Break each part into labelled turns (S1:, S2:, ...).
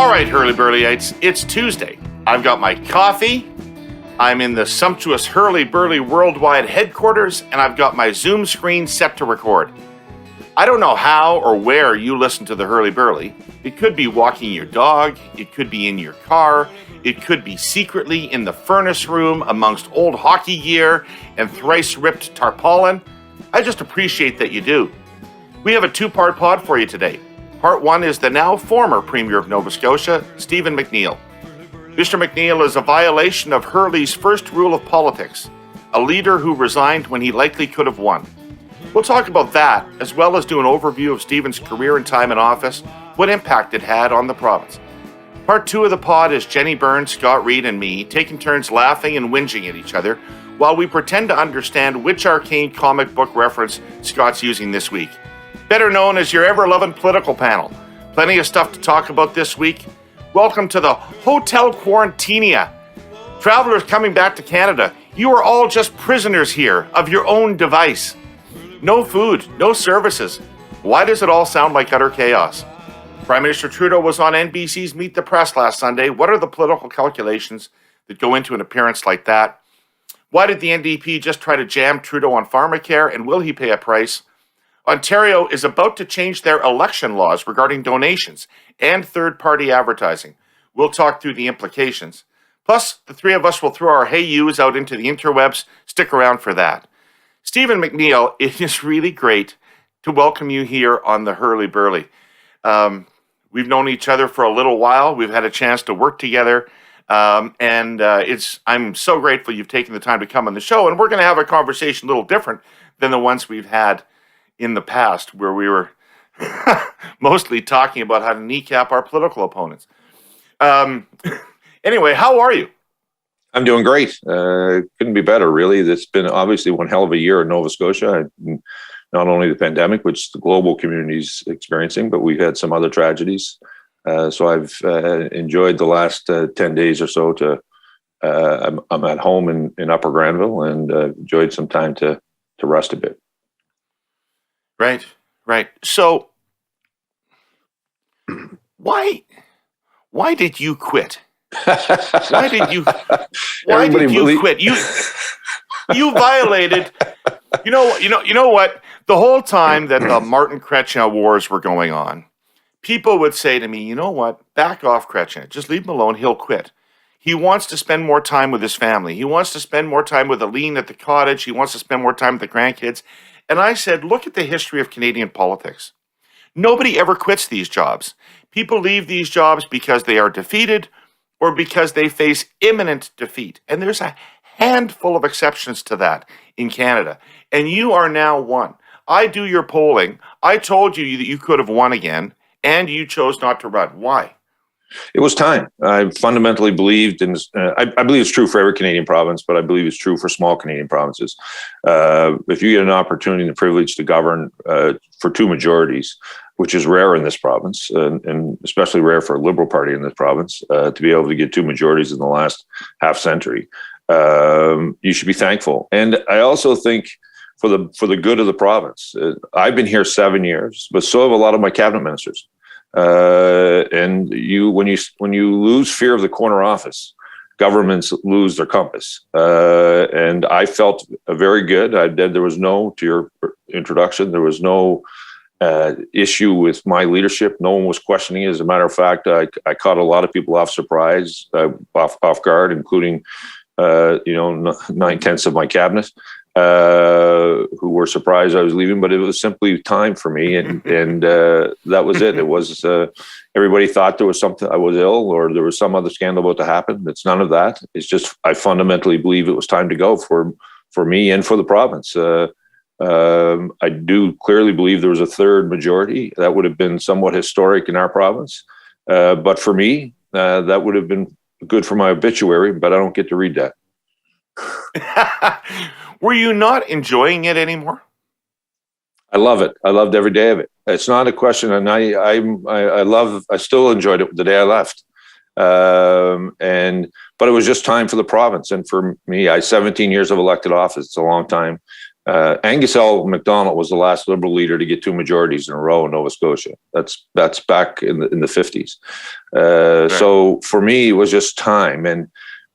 S1: All right, Herle Burlyites, it's Tuesday. I've got my coffee. I'm in the sumptuous Herle Burly worldwide headquarters, and I've got my Zoom screen set to record. I don't know how or where you listen to the Herle Burly. It could be walking your dog. It could be in your car. It could be secretly in the furnace room amongst old hockey gear and thrice-ripped tarpaulin. I just appreciate that you do. We have a two-part pod for you today. Part one is the now former Premier of Nova Scotia, Stephen McNeil. Mr. McNeil is a violation of Herle's first rule of politics, a leader who resigned when he likely could have won. We'll talk about that, as well as do an overview of Stephen's career and time in office, what impact it had on the province. Part two of the pod is Jenni Byrne Scott Reid and me taking turns laughing and whinging at each other while we pretend to understand which arcane comic book reference Scott's using this week. Better known as your ever-lovin political panel. Plenty of stuff to talk about this week. Welcome to the Hotel Quarantine-nia. Travelers coming back to Canada, you are all just prisoners here of your own device. No food, no services. Why does it all sound like utter chaos? Prime Minister Trudeau was on NBC's Meet the Press last Sunday. What are the political calculations that go into an appearance like that? Why did the NDP just try to jam Trudeau on Pharmacare, and will he pay a price? Ontario is about to change their election laws regarding donations and third-party advertising. We'll talk through the implications. Plus, the three of us will throw our hey yous out into the interwebs. Stick around for that. Stephen McNeil, it is really great to welcome you here on the Herle Burly. We've known each other for a little while. We've had a chance to work together. I'm so grateful you've taken the time to come on the show. And we're going to have a conversation a little different than the ones we've had in the past, where we were mostly talking about how to kneecap our political opponents. Anyway, how are you?
S2: I'm doing great. Couldn't be better, really. It's been obviously one hell of a year in Nova Scotia. Not only the pandemic, which the global community is experiencing, but we've had some other tragedies. So I've enjoyed the last 10 days or so. I'm at home in Upper Granville and enjoyed some time to rest a bit.
S1: Right. So, why did you quit? Why did you quit? You violated. You know what? The whole time that the Martin Chrétien wars were going on, people would say to me, "You know what? Back off, Chrétien. Just leave him alone. He'll quit. He wants to spend more time with his family. He wants to spend more time with Aline at the cottage. He wants to spend more time with the grandkids." And I said, look at the history of Canadian politics. Nobody ever quits these jobs. People leave these jobs because they are defeated or because they face imminent defeat. And there's a handful of exceptions to that in Canada. And you are now one. I do your polling. I told you that you could have won again, and you chose not to run. Why?
S2: It was time. I fundamentally believed in this. I believe it's true for every Canadian province, but I believe it's true for small Canadian provinces. If you get an opportunity and the privilege to govern for two majorities, which is rare in this province, and especially rare for a Liberal Party in this province, to be able to get two majorities in the last half century, you should be thankful. And I also think for the good of the province, I've been here 7 years, but so have a lot of my cabinet ministers. And when you lose fear of the corner office, governments lose their compass. And I felt very good. There was to your introduction, there was no issue with my leadership. No one was questioning it. As a matter of fact, I caught a lot of people off off guard, including 9/10 of my cabinet. Who were surprised I was leaving, but it was simply time for me, and that was it. It was everybody thought there was something, I was ill, or there was some other scandal about to happen. It's none of that. It's just I fundamentally believe it was time to go for me and for the province. I do clearly believe there was a third majority that would have been somewhat historic in our province, but for me, that would have been good for my obituary. But I don't get to read that.
S1: Were you not enjoying it anymore?
S2: I love it. I loved every day of it. It's not a question, and I still enjoyed it the day I left. But it was just time for the province, and for me, 17 years of elected office. It's a long time. Angus L. MacDonald was the last Liberal leader to get 2 majorities in a row in Nova Scotia. That's back in the 50s. So for me, it was just time. And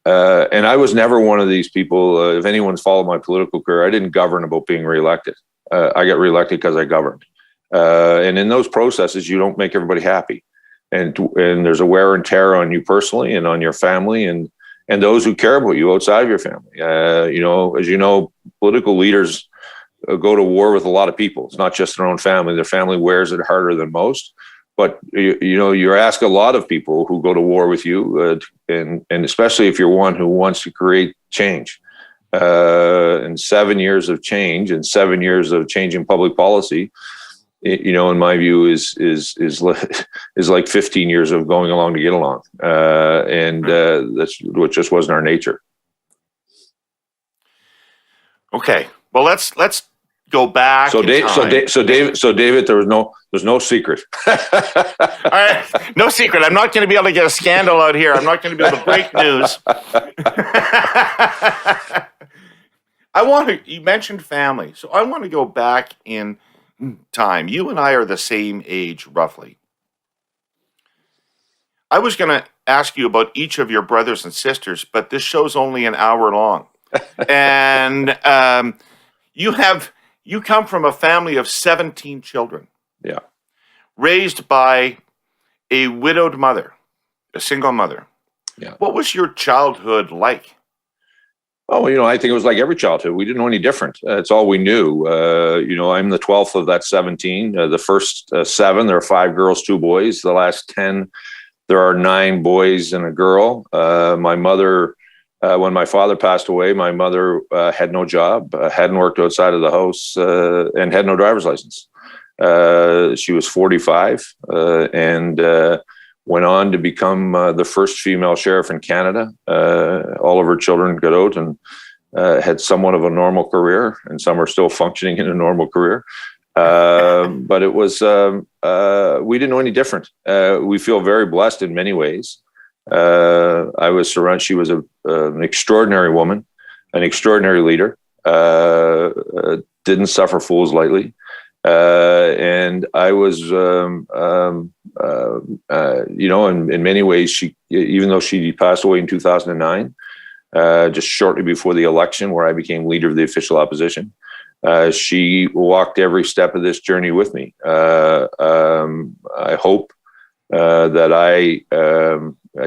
S2: I was never one of these people, if anyone's followed my political career, I didn't govern about being reelected. I got reelected because I governed. And in those processes, you don't make everybody happy. And there's a wear and tear on you personally and on your family and those who care about you outside of your family. As you know, political leaders go to war with a lot of people. It's not just their own family. Their family wears it harder than most. But you ask a lot of people who go to war with you, and especially if you're one who wants to create change. And 7 years of change and 7 years of changing public policy, in my view, is like 15 years of going along to get along, and that's what just wasn't our nature.
S1: Okay, well let's go back.
S2: So David, there's no secret.
S1: All right, no secret. I'm not going to be able to get a scandal out here. I'm not going to be able to break news. You mentioned family, so I want to go back in time. You and I are the same age, roughly. I was going to ask you about each of your brothers and sisters, but this show's only an hour long. And you come from a family of 17 children.
S2: Yeah.
S1: Raised by a widowed mother, a single mother.
S2: Yeah.
S1: What was your childhood like?
S2: Oh, I think it was like every childhood. We didn't know any different. It's all we knew. I'm the 12th of that 17. The first 7, there are 5 girls, 2 boys. The last 10, there are 9 boys and a girl. My mother, when my father passed away, my mother had no job, hadn't worked outside of the house, and had no driver's license. She was 45 and went on to become the first female sheriff in Canada. All of her children got out and had somewhat of a normal career, and some are still functioning in a normal career. But it was, we didn't know any different. We feel very blessed in many ways. I was surrounded, she was an extraordinary woman, an extraordinary leader, didn't suffer fools lightly. And I was, in many ways, she, even though she passed away in 2009, just shortly before the election where I became leader of the official opposition, she walked every step of this journey with me. I hope that I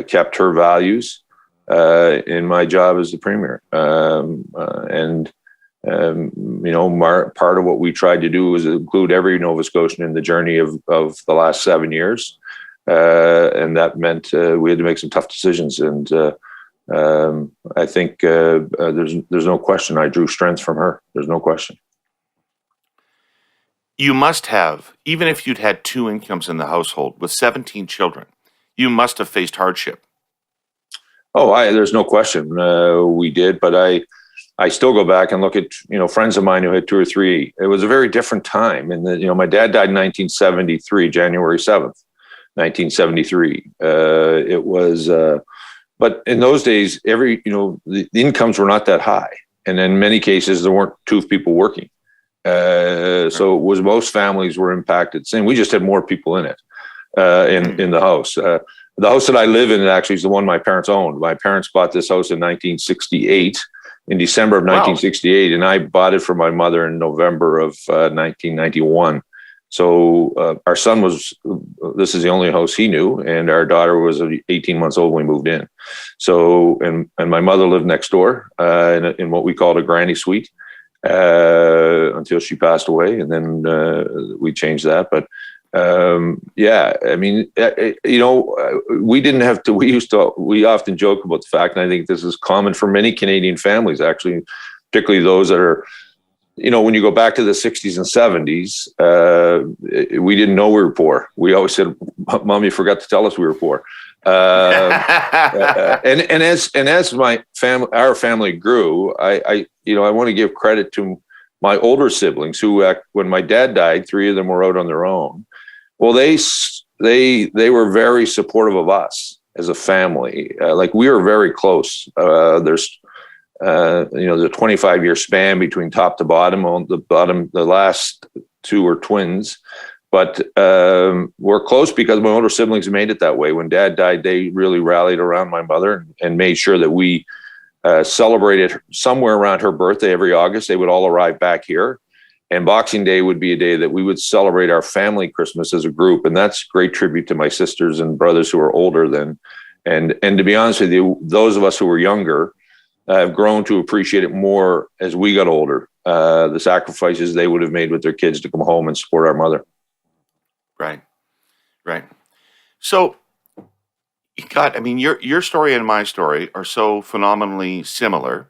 S2: kept her values in my job as the Premier. Part of what we tried to do was include every Nova Scotian in the journey of the last 7 years. And that meant we had to make some tough decisions. And I think there's no question I drew strength from her. There's no question.
S1: You must have, even if you'd had 2 incomes in the household with 17 children, you must have faced hardship.
S2: Oh, there's no question we did, but I still go back and look at, friends of mine who had 2 or 3. It was a very different time. And my dad died in 1973, January 7th, 1973. It was, but in those days, the incomes were not that high. And in many cases, there weren't 2 people working. So it was, most families were impacted. Same, we just had more people in it, in the house. The house that I live in actually is the one my parents owned. My parents bought this house in 1968. In December of 1968, and I bought it for my mother in November of 1991. So our son this is the only house he knew, and our daughter was 18 months old when we moved in. So, and my mother lived next door in what we called a granny suite until she passed away, and then we changed that. But we didn't have to, we often joke about the fact, and I think this is common for many Canadian families, actually, particularly those that are, when you go back to the 60s and 70s, we didn't know we were poor. We always said, Mom, you forgot to tell us we were poor. And as our family grew, I want to give credit to my older siblings who, when my dad died, 3 of them were out on their own. Well, they were very supportive of us as a family. Like, we were very close. the 25-year span between top to bottom. On the bottom, the last two are twins, but we're close because my older siblings made it that way. When Dad died, they really rallied around my mother and made sure that we celebrated somewhere around her birthday every August. They would all arrive back here, and Boxing Day would be a day that we would celebrate our family Christmas as a group. And that's great tribute to my sisters and brothers who are older than, and to be honest with you, those of us who were younger have grown to appreciate it more as we got older. The sacrifices they would have made with their kids to come home and support our mother.
S1: Right. So, your story and my story are so phenomenally similar.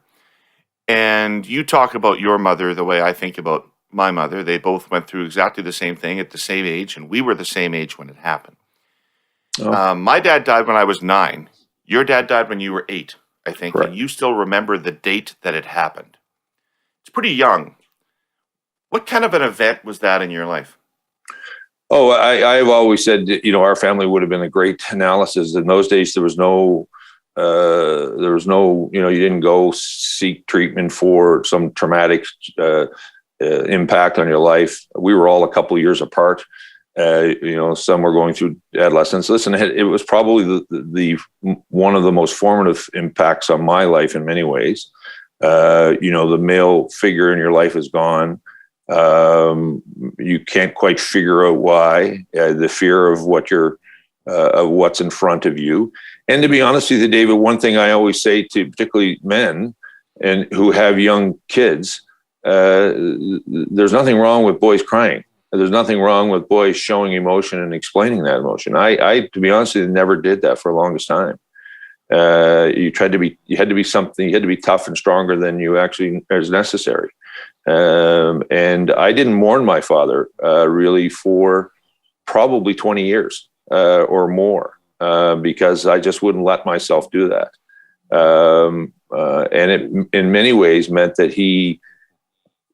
S1: And you talk about your mother the way I think about my mother. They both went through exactly the same thing at the same age, and we were the same age when it happened.
S2: Oh.
S1: My dad died when I was 9. Your dad died when you were 8, I think,
S2: Correct.
S1: and you still remember the date that it happened. It's pretty young. What kind of an event was that in your life?
S2: Oh, I've always said, our family would have been a great analysis. In those days, there was no, you didn't go seek treatment for some traumatic impact on your life. We were all a couple of years apart. Some were going through adolescence. Listen, it was probably the one of the most formative impacts on my life in many ways. The male figure in your life is gone. You can't quite figure out why. The fear of what's in front of you. And to be honest with you, David, one thing I always say to particularly men and who have young kids, there's nothing wrong with boys crying. There's nothing wrong with boys showing emotion and explaining that emotion. I to be honest with you, never did that for the longest time. You had to be tough and stronger than you actually is necessary. And I didn't mourn my father really for probably 20 years or more because I just wouldn't let myself do that. And it, in many ways, meant that he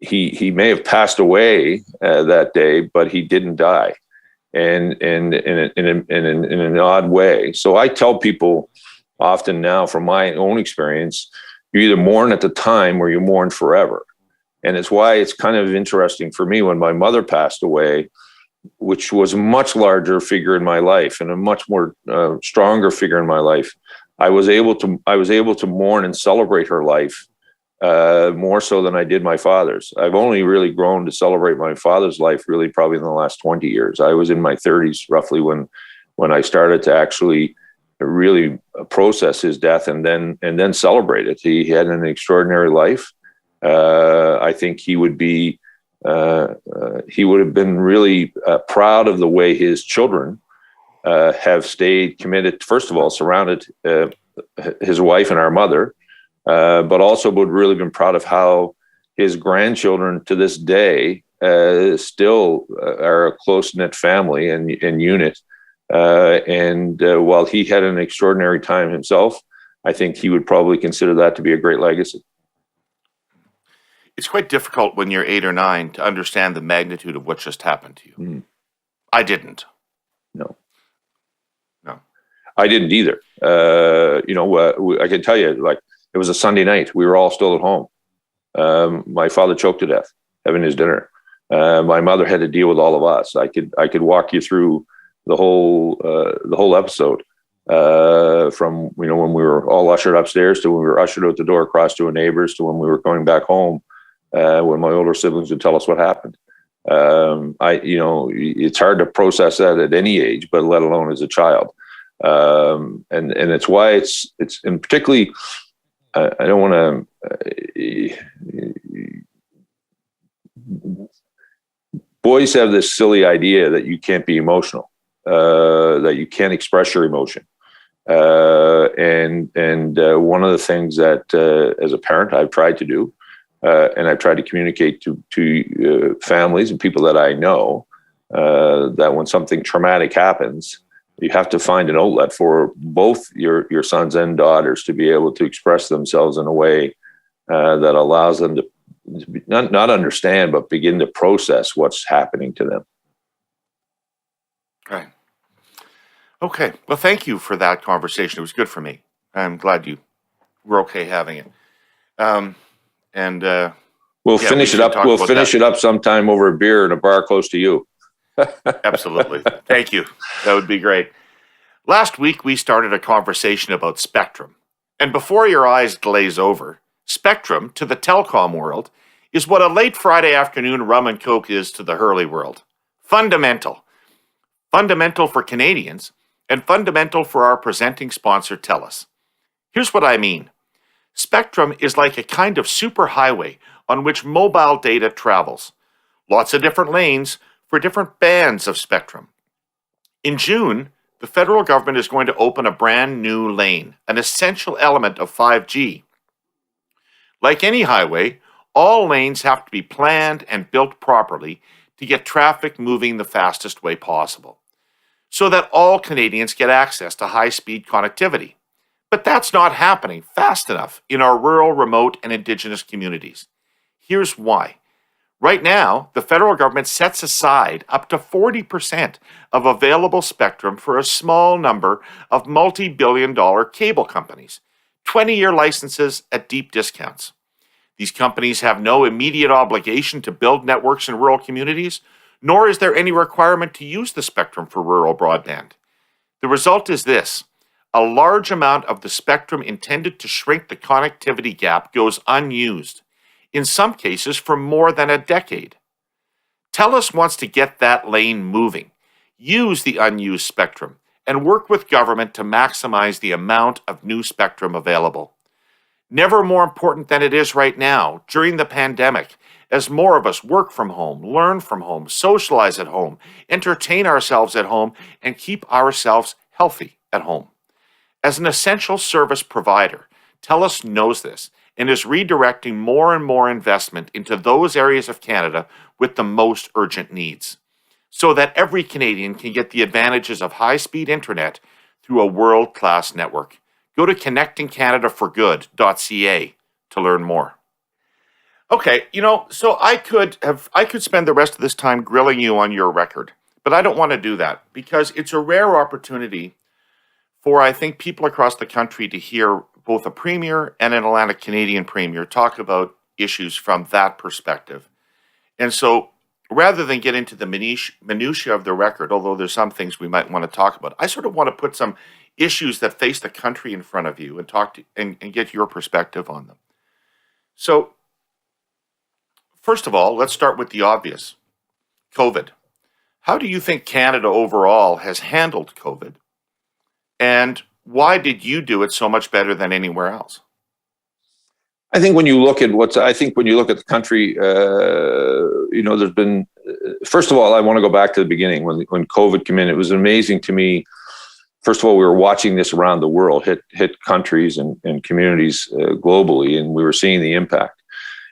S2: may have passed away that day, but he didn't die, and in an odd way. So I tell people often now, from my own experience, you either mourn at the time or you mourn forever. And it's why it's kind of interesting for me when my mother passed away, which was a much larger figure in my life and a much more stronger figure in my life. I was able to mourn and celebrate her life more so than I did my father's. I've only really grown to celebrate my father's life really probably in the last 20 years. I was in my 30s roughly when I started to actually really process his death and then celebrate it. He had an extraordinary life. I think he would have been really proud of the way his children have stayed committed. First of all, surrounded his wife and our mother, but also would really been proud of how his grandchildren to this day still are a close-knit family and unit. While he had an extraordinary time himself, I think he would probably consider that to be a great legacy.
S1: It's quite difficult when you're 8 or 9 to understand the magnitude of what just happened to you.
S2: Mm.
S1: I didn't.
S2: No. I didn't either. I can tell you, like, it was a Sunday night. We were all still at home. My father choked to death having his dinner. My mother had to deal with all of us. I could walk you through the whole episode from when we were all ushered upstairs to when we were ushered out the door across to a neighbor's to when we were going back home. When my older siblings would tell us what happened. It's hard to process that at any age, but let alone as a child. And it's why it's and particularly I don't want to. Boys have this silly idea that you can't be emotional, that you can't express your emotion. And one of the things that as a parent I've tried to do, and I've tried to communicate to families and people that I know, that when something traumatic happens, you have to find an outlet for both your sons and daughters to be able to express themselves in a way that allows them to not understand, but begin to process what's happening to them.
S1: Right. Okay. Well, thank you for that conversation. It was good for me. I'm glad you were okay having it. And
S2: we'll finish it up. We'll finish it up sometime over a beer in a bar close to you.
S1: Absolutely. Thank you. That would be great. Last week, we started a conversation about spectrum. And before your eyes glaze over, spectrum to the telecom world is what a late Friday afternoon rum and coke is to the Herle world. Fundamental. Fundamental for Canadians and fundamental for our presenting sponsor, Telus. Here's what I mean. Spectrum is like a kind of superhighway on which mobile data travels. Lots of different lanes for different bands of spectrum. In June, the federal government is going to open a brand new lane, an essential element of 5G. Like any highway, all lanes have to be planned and built properly to get traffic moving the fastest way possible, so that all Canadians get access to high-speed connectivity. But that's not happening fast enough in our rural, remote, and Indigenous communities. Here's why. Right now, the federal government sets aside up to 40% of available spectrum for a small number of multi-billion-dollar cable companies, 20-year licenses at deep discounts. These companies have no immediate obligation to build networks in rural communities, nor is there any requirement to use the spectrum for rural broadband. The result is this. A large amount of the spectrum intended to shrink the connectivity gap goes unused, in some cases for more than a decade. Telus wants to get that lane moving, use the unused spectrum, and work with government to maximize the amount of new spectrum available. Never more important than it is right now, during the pandemic, as more of us work from home, learn from home, socialize at home, entertain ourselves at home, and keep ourselves healthy at home. As an essential service provider, Telus knows this and is redirecting more and more investment into those areas of Canada with the most urgent needs, so that every Canadian can get the advantages of high-speed internet through a world-class network. Go to connectingcanadaforgood.ca to learn more. Okay, so I could spend the rest of this time grilling you on your record, but I don't want to do that because it's a rare opportunity for, I think, people across the country to hear both a premier and an Atlantic Canadian premier talk about issues from that perspective. And so rather than get into the minutiae of the record, although there's some things we might want to talk about, I sort of want to put some issues that face the country in front of you and talk to and get your perspective on them. So first of all, let's start with the obvious. COVID. How do you think Canada overall has handled COVID? And why did you do it so much better than anywhere else?
S2: I think when you look at the country, there's been, first of all, I want to go back to the beginning when COVID came in. It was amazing to me. First of all, we were watching this around the world, hit countries and communities globally, and we were seeing the impact.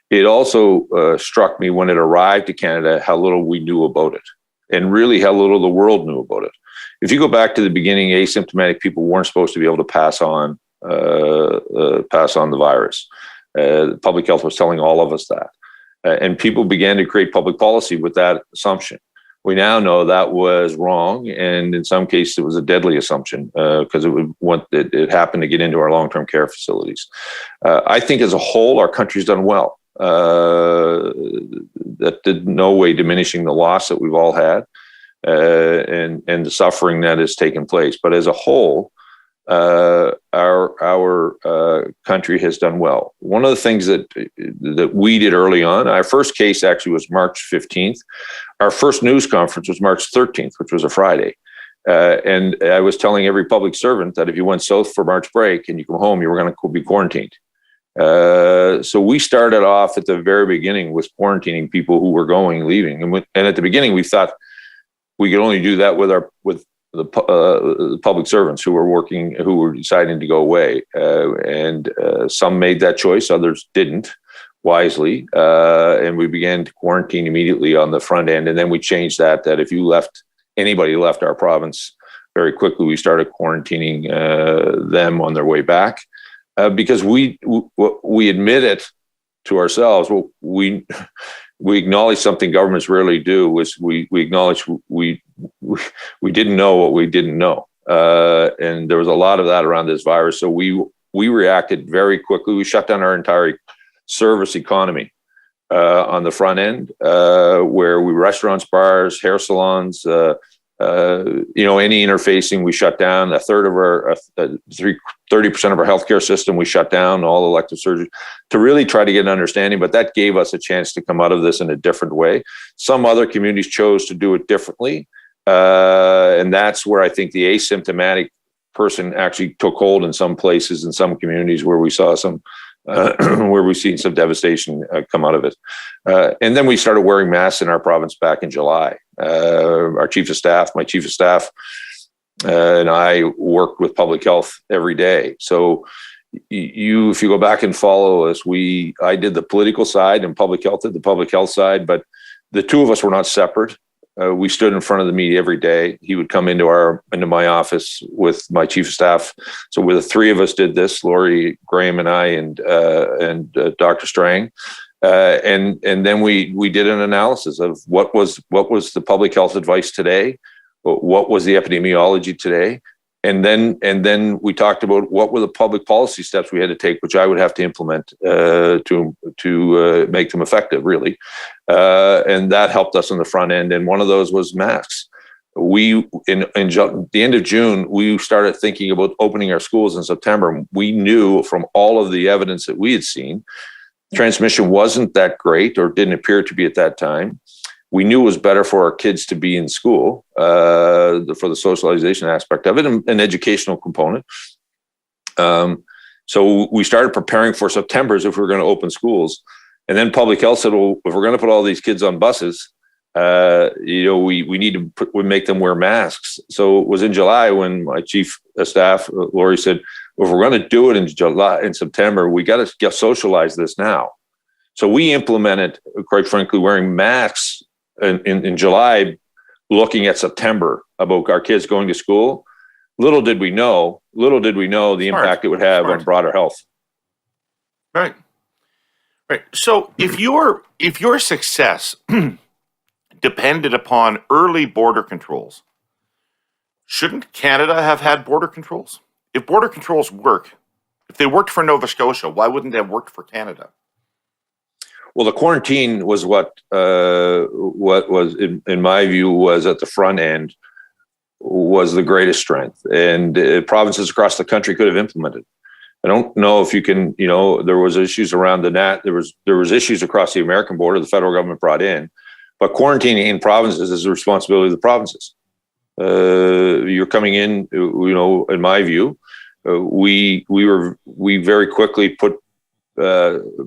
S2: It also struck me when it arrived to Canada how little we knew about it, and really how little the world knew about it. If you go back to the beginning, asymptomatic people weren't supposed to be able to pass on the virus. Public health was telling all of us that. And people began to create public policy with that assumption. We now know that was wrong, and in some cases it was a deadly assumption because it happened to get into our long-term care facilities. I think as a whole, our country's done well. That did no way diminishing the loss that we've all had. And the suffering that has taken place. But as a whole, our country has done well. One of the things that we did early on, our first case actually was March 15th. Our first news conference was March 13th, which was a Friday. And I was telling every public servant that if you went south for March break and you come home, you were going to be quarantined. So we started off at the very beginning with quarantining people who were leaving. And at the beginning, we thought, we could only do that with the public servants who were deciding to go away, and some made that choice, others didn't wisely, and we began to quarantine immediately on the front end, and then we changed that if anybody left our province very quickly, we started quarantining them on their way back, because we admitted to ourselves, we acknowledge something governments rarely do, was we acknowledge we didn't know what we didn't know. And there was a lot of that around this virus. So we reacted very quickly. We shut down our entire service economy on the front end, where restaurants, bars, hair salons, any interfacing we shut down. 30% of our healthcare system we shut down, all elective surgery, to really try to get an understanding. But that gave us a chance to come out of this in a different way. Some other communities chose to do it differently, and that's where I think the asymptomatic person actually took hold in some places, in some communities where we saw some. Where we've seen some devastation come out of it. And then we started wearing masks in our province back in July. My chief of staff, and I worked with public health every day. So if you go back and follow us, I did the political side and public health did the public health side, but the two of us were not separate. We stood in front of the media every day. He would come into my office with my chief of staff. So the three of us did this: Lori, Graham, and I, and Dr. Strang. And then we did an analysis of what was the public health advice today, what was the epidemiology today, and then we talked about what were the public policy steps we had to take, which I would have to implement to make them effective, really. And that helped us on the front end. And one of those was masks. In the end of June, we started thinking about opening our schools in September. We knew from all of the evidence that we had seen, transmission wasn't that great, or didn't appear to be at that time. We knew it was better for our kids to be in school for the socialization aspect of it, and an educational component. So we started preparing for September as if we were going to open schools. And then public health said, well, if we're going to put all these kids on buses, we need to make them wear masks. So it was in July when my chief of staff, Lori, said, well, if we're going to do it in September, we got to socialize this now. So we implemented, quite frankly, wearing masks in July, looking at September about our kids going to school. Little did we know the impact it would have on broader health.
S1: Right. So if your success depended upon early border controls, shouldn't Canada have had border controls? If border controls if they worked for Nova Scotia, why wouldn't they have worked for Canada?
S2: Well, the quarantine was what was, in my view, was at the front end, was the greatest strength. And provinces across the country could have implemented. I don't know if you can, there was issues around there was issues across the American border the federal government brought in, but quarantining in provinces is the responsibility of the provinces. You're coming in, in my view, we very quickly put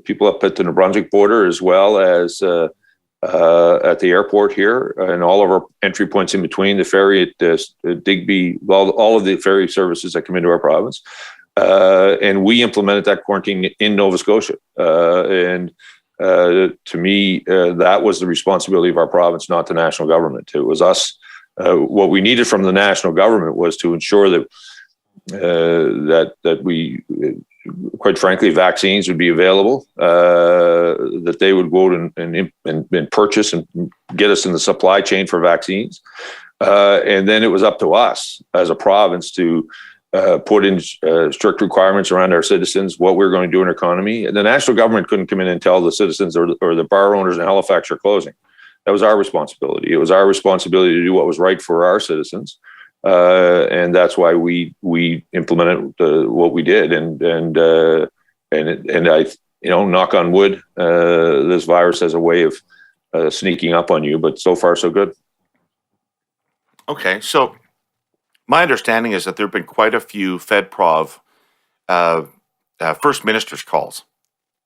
S2: people up at the New Brunswick border, as well as at the airport here, and all of our entry points in between, the ferry at Digby, all of the ferry services that come into our province. And we implemented that quarantine in Nova Scotia. And to me, that was the responsibility of our province, not the national government. It was us. What we needed from the national government was to ensure that that we, quite frankly, vaccines would be available, that they would go out and purchase and get us in the supply chain for vaccines. And then it was up to us as a province to put in strict requirements around our citizens, what we're going to do in our economy. And the national government couldn't come in and tell the citizens or the bar owners in Halifax are closing. That was our responsibility. It was our responsibility to do what was right for our citizens. And that's why we implemented what we did. And I, knock on wood, this virus has a way of sneaking up on you, but so far so good.
S1: Okay, so my understanding is that there have been quite a few FedProv First Minister's calls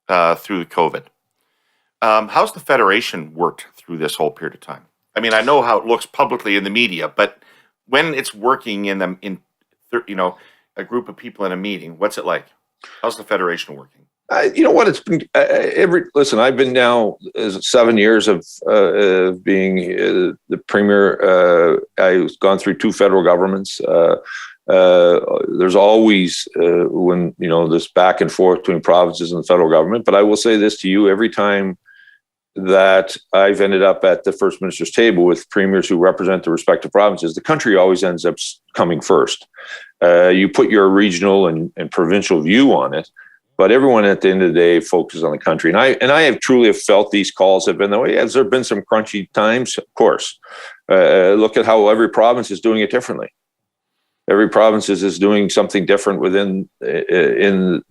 S1: through COVID. How's the Federation worked through this whole period of time? I mean, I know how it looks publicly in the media, but when it's working in a group of people in a meeting, what's it like? How's the Federation working?
S2: You know what? It's been listen. I've been now 7 years of being the Premier. I've gone through 2 federal governments. There's always when this back and forth between provinces and the federal government. But I will say this to you: every time that I've ended up at the First Minister's table with premiers who represent the respective provinces, the country always ends up coming first. You put your regional and provincial view on it, But everyone at the end of the day focuses on the country. And I have truly felt these calls have been the way. Has there been some crunchy times? Of course. Look at how every province is doing it differently. Every province is doing something different within, and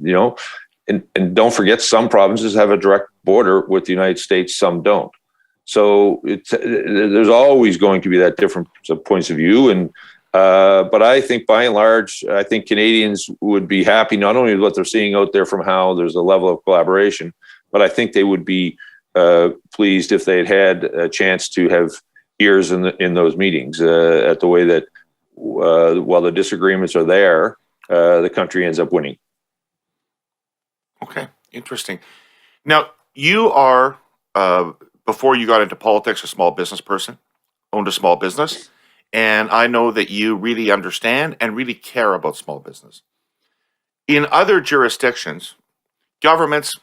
S2: don't forget, some provinces have a direct border with the United States, some don't. So there's always going to be that different points of view. But I think by and large, I think Canadians would be happy not only with what they're seeing out there from how there's a level of collaboration, but I think they would be pleased if they had a chance to have ears in those meetings at the way that while the disagreements are there, the country ends up winning.
S1: Okay, interesting. Now, you are, before you got into politics, a small business person, owned a small business. And I know that you really understand and really care about small business. In other jurisdictions, governments,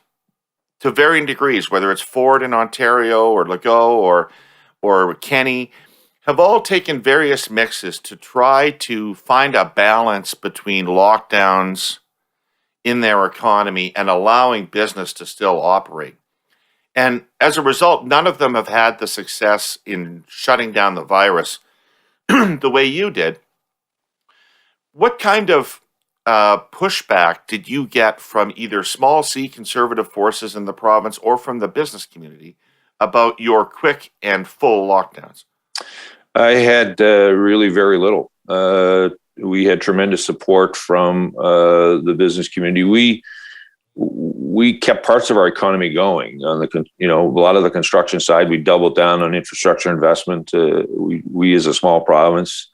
S1: to varying degrees, whether it's Ford in Ontario or Legault or Kenny, have all taken various mixes to try to find a balance between lockdowns in their economy and allowing business to still operate. And as a result, none of them have had the success in shutting down the virus the way you did. What kind of pushback did you get from either small C conservative forces in the province or from the business community about your quick and full lockdowns?
S2: I had really very little. We had tremendous support from the business community. We kept parts of our economy going on a lot of the construction side. We doubled down on infrastructure investment. We as a small province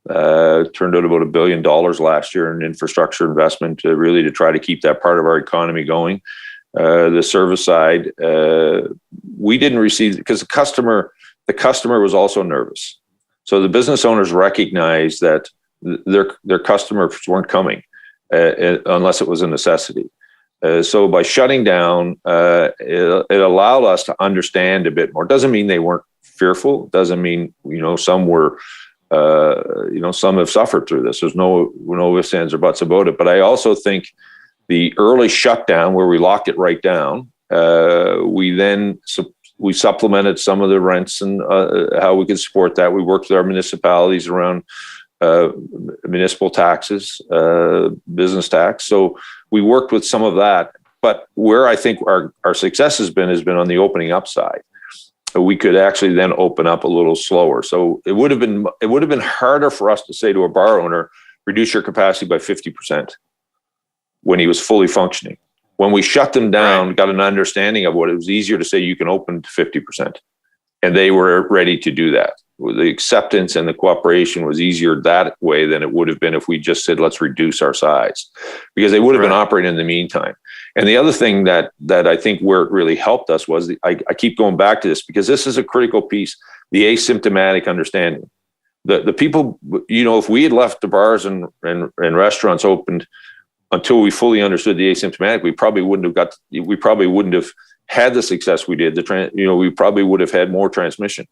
S2: turned out about $1 billion last year in infrastructure investment really to try to keep that part of our economy going. The service side, we didn't receive because the customer was also nervous. So the business owners recognized that their customers weren't coming unless it was a necessity. So by shutting down, it allowed us to understand a bit more. Doesn't mean they weren't fearful. Doesn't mean some were, some have suffered through this. There's no ifs, ands, or buts about it. But I also think the early shutdown where we locked it right down, we supplemented some of the rents and how we could support that. We worked with our municipalities around municipal taxes, business tax. So we worked with some of that, but where I think our success has been on the opening up side. We could actually then open up a little slower. So it would have been harder for us to say to a bar owner, reduce your capacity by 50% when he was fully functioning. When we shut them down, got an understanding of what it was easier to say you can open to 50%. And they were ready to do that. The acceptance and the cooperation was easier that way than it would have been if we just said, let's reduce our size, because they would have been operating in the meantime. And the other thing that I think where it really helped us was, I keep going back to this because this is a critical piece, the asymptomatic understanding. The people, if we had left the bars and restaurants opened until we fully understood the asymptomatic, we probably wouldn't have had the success we did. We probably would have had more transmission.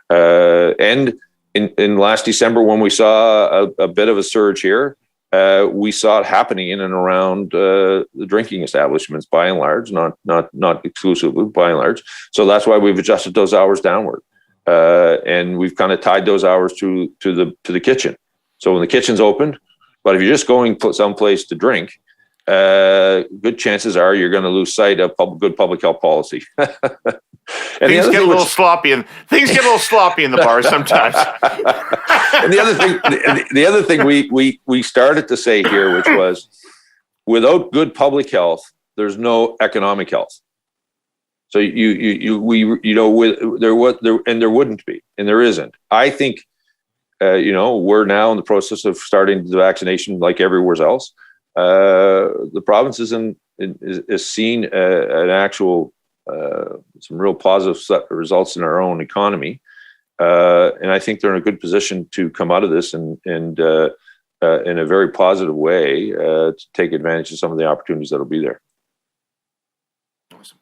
S2: And in last December, when we saw a bit of a surge here, we saw it happening in and around the drinking establishments, by and large, not exclusively, by and large. So that's why we've adjusted those hours downward, and we've kind of tied those hours to the kitchen. So when the kitchen's opened, but if you're just going someplace to drink, good chances are you're going to lose sight of good public health policy.
S1: Things get a little sloppy in the bar sometimes.
S2: And the other thing we started to say here, which was, without good public health, there's no economic health. So there wouldn't be, and there isn't. I think we're now in the process of starting the vaccination like everywhere else. The province is seen an actual some real positive results in our own economy, and I think they're in a good position to come out of this and in a very positive way to take advantage of some of the opportunities that'll be there.
S1: Awesome,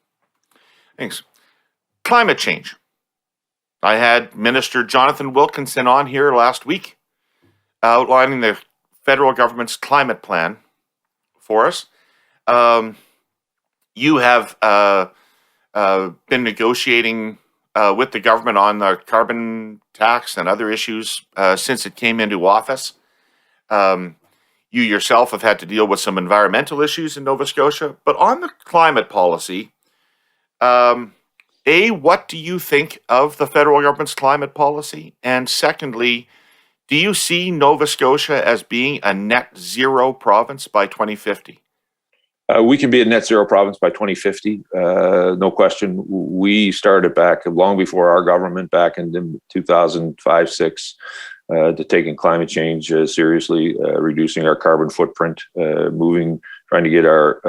S1: thanks. Climate change. I had Minister Jonathan Wilkinson on here last week outlining the federal government's climate plan for us. you have been negotiating with the government on the carbon tax and other issues since it came into office. You yourself have had to deal with some environmental issues in Nova Scotia, but on the climate policy, what do you think of the federal government's climate policy? And secondly, do you see Nova Scotia as being a net zero province by 2050?
S2: We can be a net zero province by 2050, no question. We started back long before our government, back in 2005-06, to taking climate change seriously, reducing our carbon footprint, trying to get our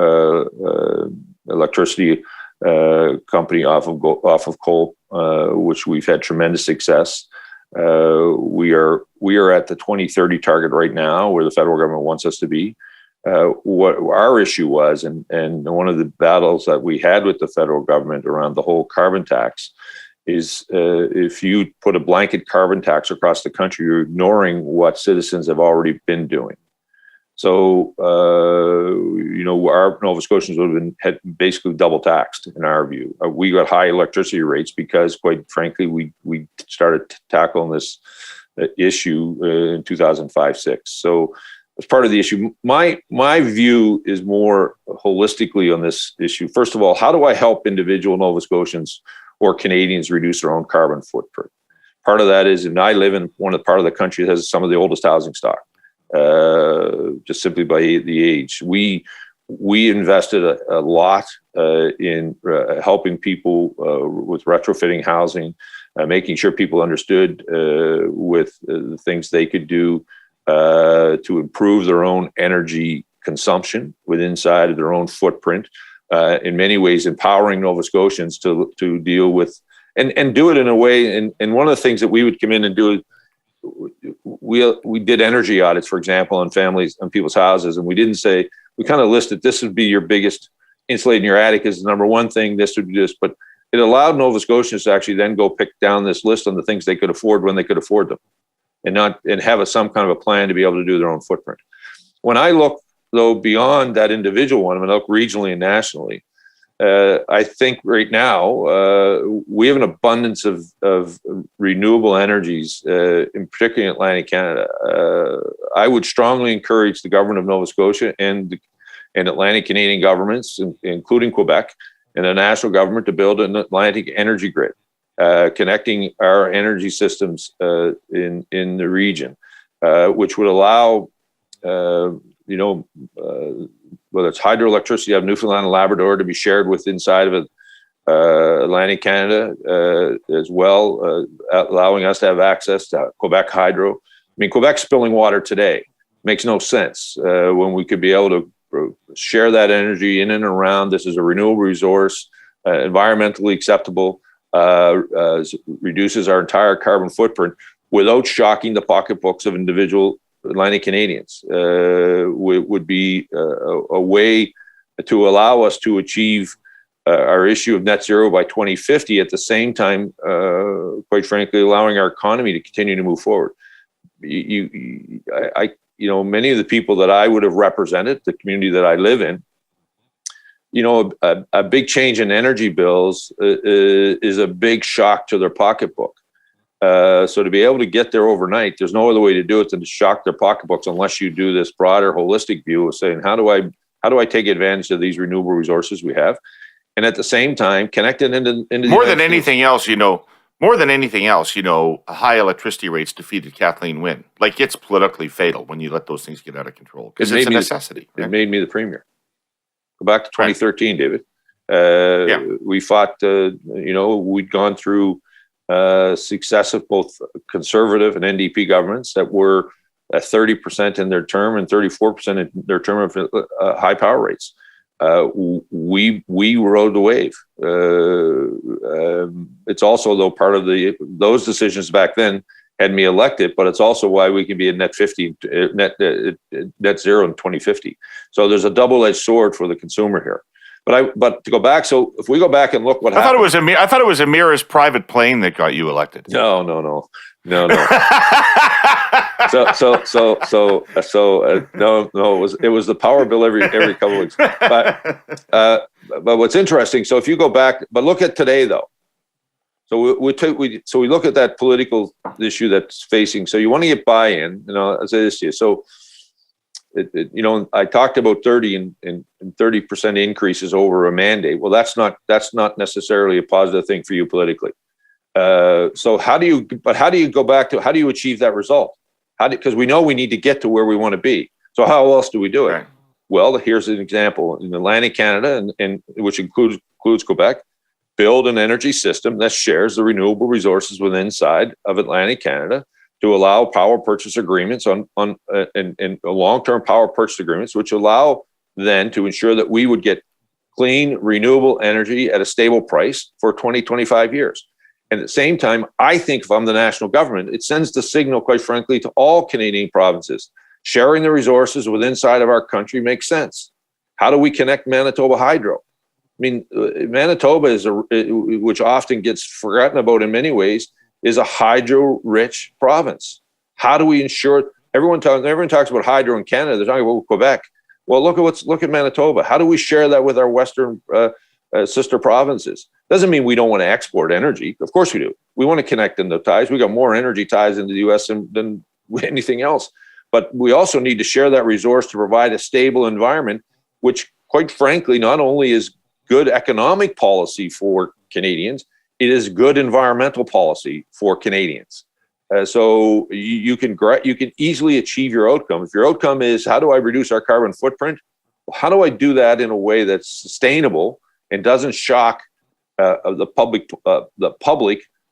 S2: electricity company off of coal, which we've had tremendous success. We are at the 2030 target right now, where the federal government wants us to be. What our issue was, and one of the battles that we had with the federal government around the whole carbon tax, is if you put a blanket carbon tax across the country, you're ignoring what citizens have already been doing. So, our Nova Scotians would have had basically double taxed in our view. We got high electricity rates because, quite frankly, we started tackling this issue in 2005-06. So, as part of the issue, my view is more holistically on this issue. First of all, how do I help individual Nova Scotians or Canadians reduce their own carbon footprint? Part of that is, and I live in part of the country that has some of the oldest housing stock, just simply by the age. We invested a lot in helping people with retrofitting housing, making sure people understood with the things they could do to improve their own energy consumption inside of their own footprint. In many ways, empowering Nova Scotians to deal with and do it in a way. And one of the things that we would come in and do, we did energy audits, for example, on people's houses, and we kind of listed this would be your biggest insulating your attic is the number one thing. This would be this, but it allowed Nova Scotians to actually then go pick down this list on the things they could afford when they could afford them, and have some kind of a plan to be able to do their own footprint. When I look, though, beyond that individual one, I mean, I look regionally and nationally, I think right now we have an abundance of renewable energies, in particular in Atlantic Canada. I would strongly encourage the government of Nova Scotia and Atlantic Canadian governments, including Quebec, and the national government to build an Atlantic energy grid, connecting our energy systems in the region, which would allow, whether it's hydroelectricity out of Newfoundland and Labrador to be shared with inside of Atlantic Canada as well, allowing us to have access to Quebec hydro. I mean, Quebec's spilling water today. Makes no sense when we could be able to share that energy in and around. This is a renewable resource, environmentally acceptable, reduces our entire carbon footprint without shocking the pocketbooks of individual Atlantic Canadians. Would be a way to allow us to achieve our issue of net zero by 2050, at the same time, quite frankly, allowing our economy to continue to move forward. Many of the people that I would have represented, the community that I live in, a big change in energy bills is a big shock to their pocketbook. So to be able to get there overnight, there's no other way to do it than to shock their pocketbooks, unless you do this broader, holistic view of saying, how do I take advantage of these renewable resources we have, and at the same time connect it into
S1: more than anything else, high electricity rates defeated Kathleen Wynne. Like, it's politically fatal when you let those things get out of control, because it's a necessity.
S2: It made me the premier. Go back to 2013, David. We fought. We'd gone through successive both Conservative and NDP governments that were at 30% in their term and 34% in their term of high power rates. We rode the wave. It's also, though, part of those decisions back then had me elected, but it's also why we can be a net zero in 2050. So there's a double-edged sword for the consumer here. But to go back, so if we go back and look what happened.
S1: I thought it was Amira's private plane that got you elected.
S2: No. No. It was the power bill every couple of weeks. but what's interesting, so if you go back, but look at today though. So we look at that political issue that's facing. So you want to get buy-in, I'll say this to you. So, I talked about 30 and 30% increases over a mandate. Well, that's not necessarily a positive thing for you politically. So how do you go back to, how do you achieve that result? Because we know we need to get to where we want to be. So how else do we do it?
S1: Right.
S2: Well, here's an example. In Atlantic Canada, and which includes Quebec, build an energy system that shares the renewable resources within inside of Atlantic Canada to allow power purchase agreements and long-term power purchase agreements, which allow then to ensure that we would get clean, renewable energy at a stable price for 20, 25 years. And at the same time, I think if I'm the national government, it sends the signal, quite frankly, to all Canadian provinces. Sharing the resources within inside of our country makes sense. How do we connect Manitoba Hydro? I mean, Manitoba which often gets forgotten about in many ways, is a hydro-rich province. How do we ensure? Everyone talks about hydro in Canada. They're talking about Quebec. Well, look at Manitoba. How do we share that with our western sister provinces? Doesn't mean we don't want to export energy. Of course we do. We want to connect in the ties. We got more energy ties into the U.S. than anything else. But we also need to share that resource to provide a stable environment, which, quite frankly, not only is good economic policy for Canadians, it is good environmental policy for Canadians. So you can easily achieve your outcome. If your outcome is, how do I reduce our carbon footprint? Well, how do I do that in a way that's sustainable and doesn't shock the public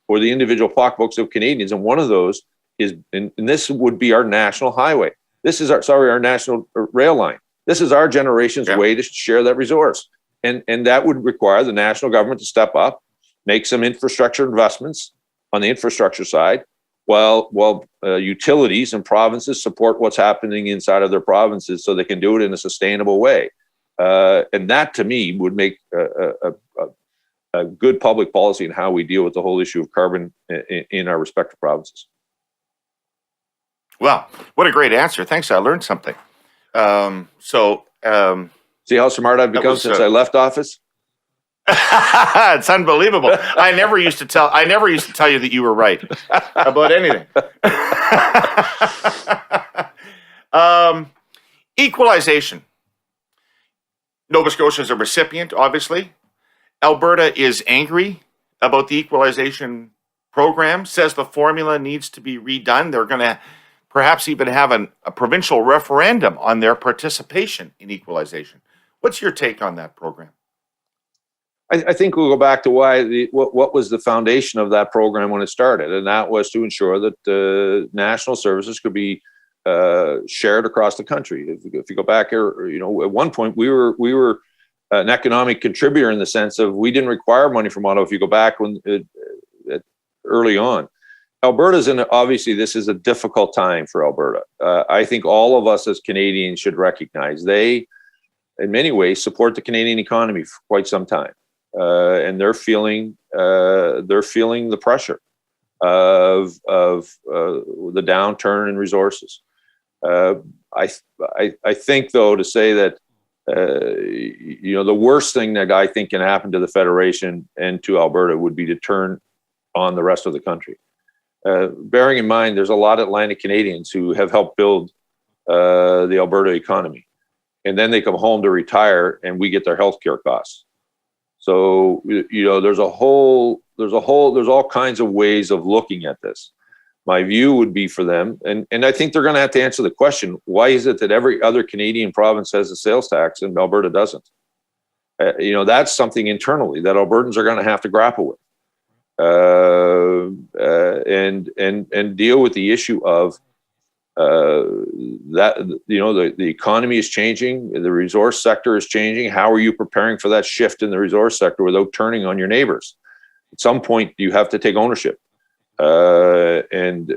S2: or the individual pocketbooks of Canadians? And one of those is, and this would be our national highway. This is our national rail line. This is our generation's way to share that resource. And that would require the national government to step up, make some infrastructure investments on the infrastructure side, while utilities and provinces support what's happening inside of their provinces so they can do it in a sustainable way. And that, to me, would make a good public policy in how we deal with the whole issue of carbon in our respective provinces.
S1: Well, what a great answer. Thanks. I learned something.
S2: See how smart I've become since I left office?
S1: It's unbelievable. I never used to tell you that you were right about anything. Equalization. Nova Scotia is a recipient, obviously. Alberta is angry about the equalization program, says the formula needs to be redone. They're going to perhaps even have a provincial referendum on their participation in equalization. What's your take on that program?
S2: I think we'll go back to what was the foundation of that program when it started, and that was to ensure that national services could be shared across the country. If you go back here, at one point we were an economic contributor in the sense of we didn't require money from Ottawa. If you go back early on, Alberta's obviously this is a difficult time for Alberta. I think all of us as Canadians should recognize they, in many ways, support the Canadian economy for quite some time. And they're feeling the pressure of the downturn in resources. I think, though, to say that the worst thing that I think can happen to the Federation and to Alberta would be to turn on the rest of the country. Bearing in mind, there's a lot of Atlantic Canadians who have helped build the Alberta economy, and then they come home to retire, and we get their healthcare costs. So there's all kinds of ways of looking at this. My view would be for them, and I think they're going to have to answer the question: why is it that every other Canadian province has a sales tax and Alberta doesn't? That's something internally that Albertans are going to have to grapple with, and deal with the issue of that. The economy is changing, the resource sector is changing. How are you preparing for that shift in the resource sector without turning on your neighbors? At some point, you have to take ownership. And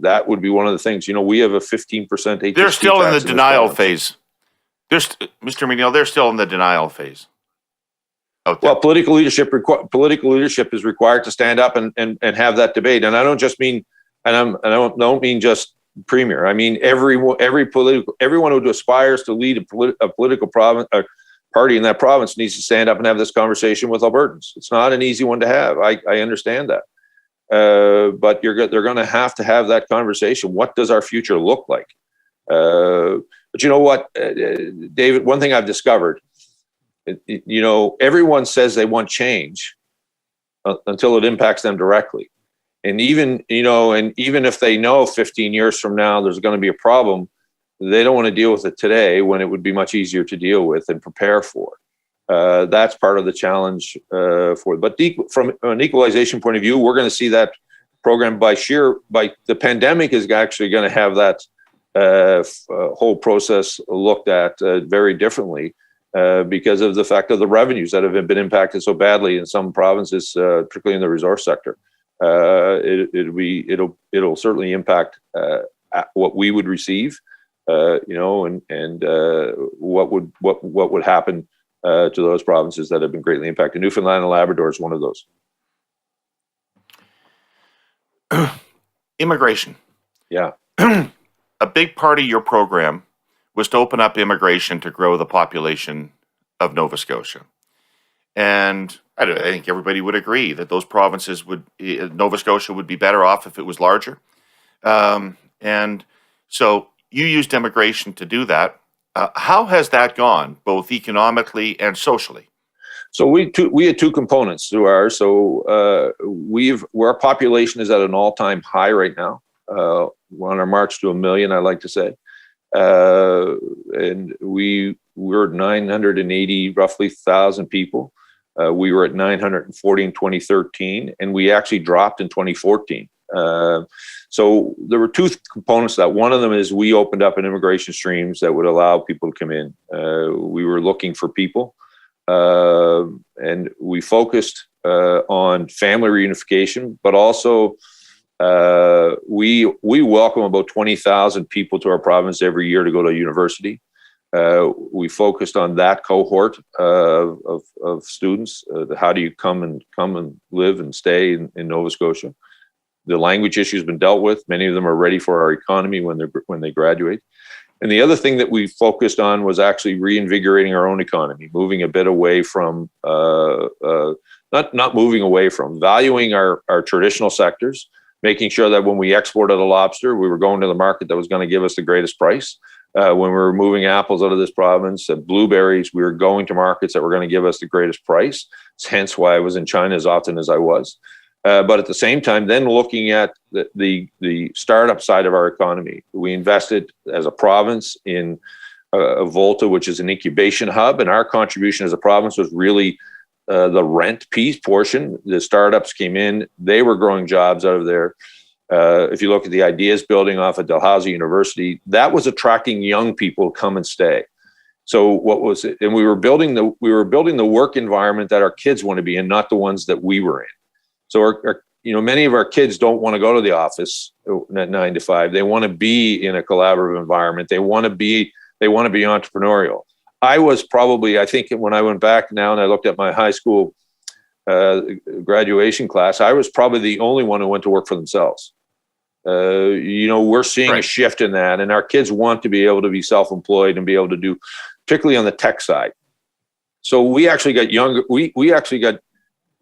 S2: that would be one of the things. We have a 15% HST.
S1: They're still in the denial phase. Mr. McNeil, they're still in the denial phase. Well,
S2: political leadership is required to stand up and have that debate. And I don't just mean, I don't mean just Premier. I mean everyone who aspires to lead a political party in that province needs to stand up and have this conversation with Albertans. It's not an easy one to have. I understand that. But they're going to have that conversation. What does our future look like? But you know what, David, one thing I've discovered, everyone says they want change until it impacts them directly. And even if they know 15 years from now there's going to be a problem, they don't want to deal with it today when it would be much easier to deal with and prepare for. That's part of the challenge for. But from an equalization point of view, we're going to see that program by the pandemic is actually going to have that whole process looked at very differently because of the fact of the revenues that have been impacted so badly in some provinces, particularly in the resource sector. It'll certainly impact what we would receive, and what would happen to those provinces that have been greatly impacted. Newfoundland and Labrador is one of those.
S1: Immigration.
S2: Yeah.
S1: A big part of your program was to open up immigration to grow the population of Nova Scotia. And I think everybody would agree that those provinces Nova Scotia would be better off if it was larger. And so you used immigration to do that. How has that gone, both economically and socially?
S2: So we had two components to ours. So our population is at an all-time high right now. We're on our march to 1 million, I like to say. And we're 980 roughly thousand people. We were at 940 in 2013, and we actually dropped in 2014. So there were two components to that. One of them is we opened up an immigration streams that would allow people to come in. We were looking for people, and we focused on family reunification, but also we welcome about 20,000 people to our province every year to go to university. We focused on that cohort of students. How do you come and live and stay in Nova Scotia? The language issue has been dealt with. Many of them are ready for our economy when they graduate. And the other thing that we focused on was actually reinvigorating our own economy, moving a bit away from not moving away from valuing our traditional sectors, making sure that when we exported a lobster, we were going to the market that was going to give us the greatest price. When we were moving apples out of this province, blueberries, we were going to markets that were going to give us the greatest price. It's hence why I was in China as often as I was. But at the same time, then looking at the startup side of our economy, we invested as a province in Volta, which is an incubation hub, and our contribution as a province was really the rent piece portion. The startups came in; they were growing jobs out of there. If you look at the ideas building off of Dalhousie University, that was attracting young people to come and stay. So what was it? And we were building the work environment that our kids want to be in, not the ones that we were in. So many of our kids don't want to go to the office at 9 to 5. They want to be in a collaborative environment. They want to be entrepreneurial. I think when I went back now and I looked at my high school graduation class, I was probably the only one who went to work for themselves. We're seeing a shift in that, and our kids want to be able to be self-employed and be able to do, particularly on the tech side. So we actually got younger. We actually got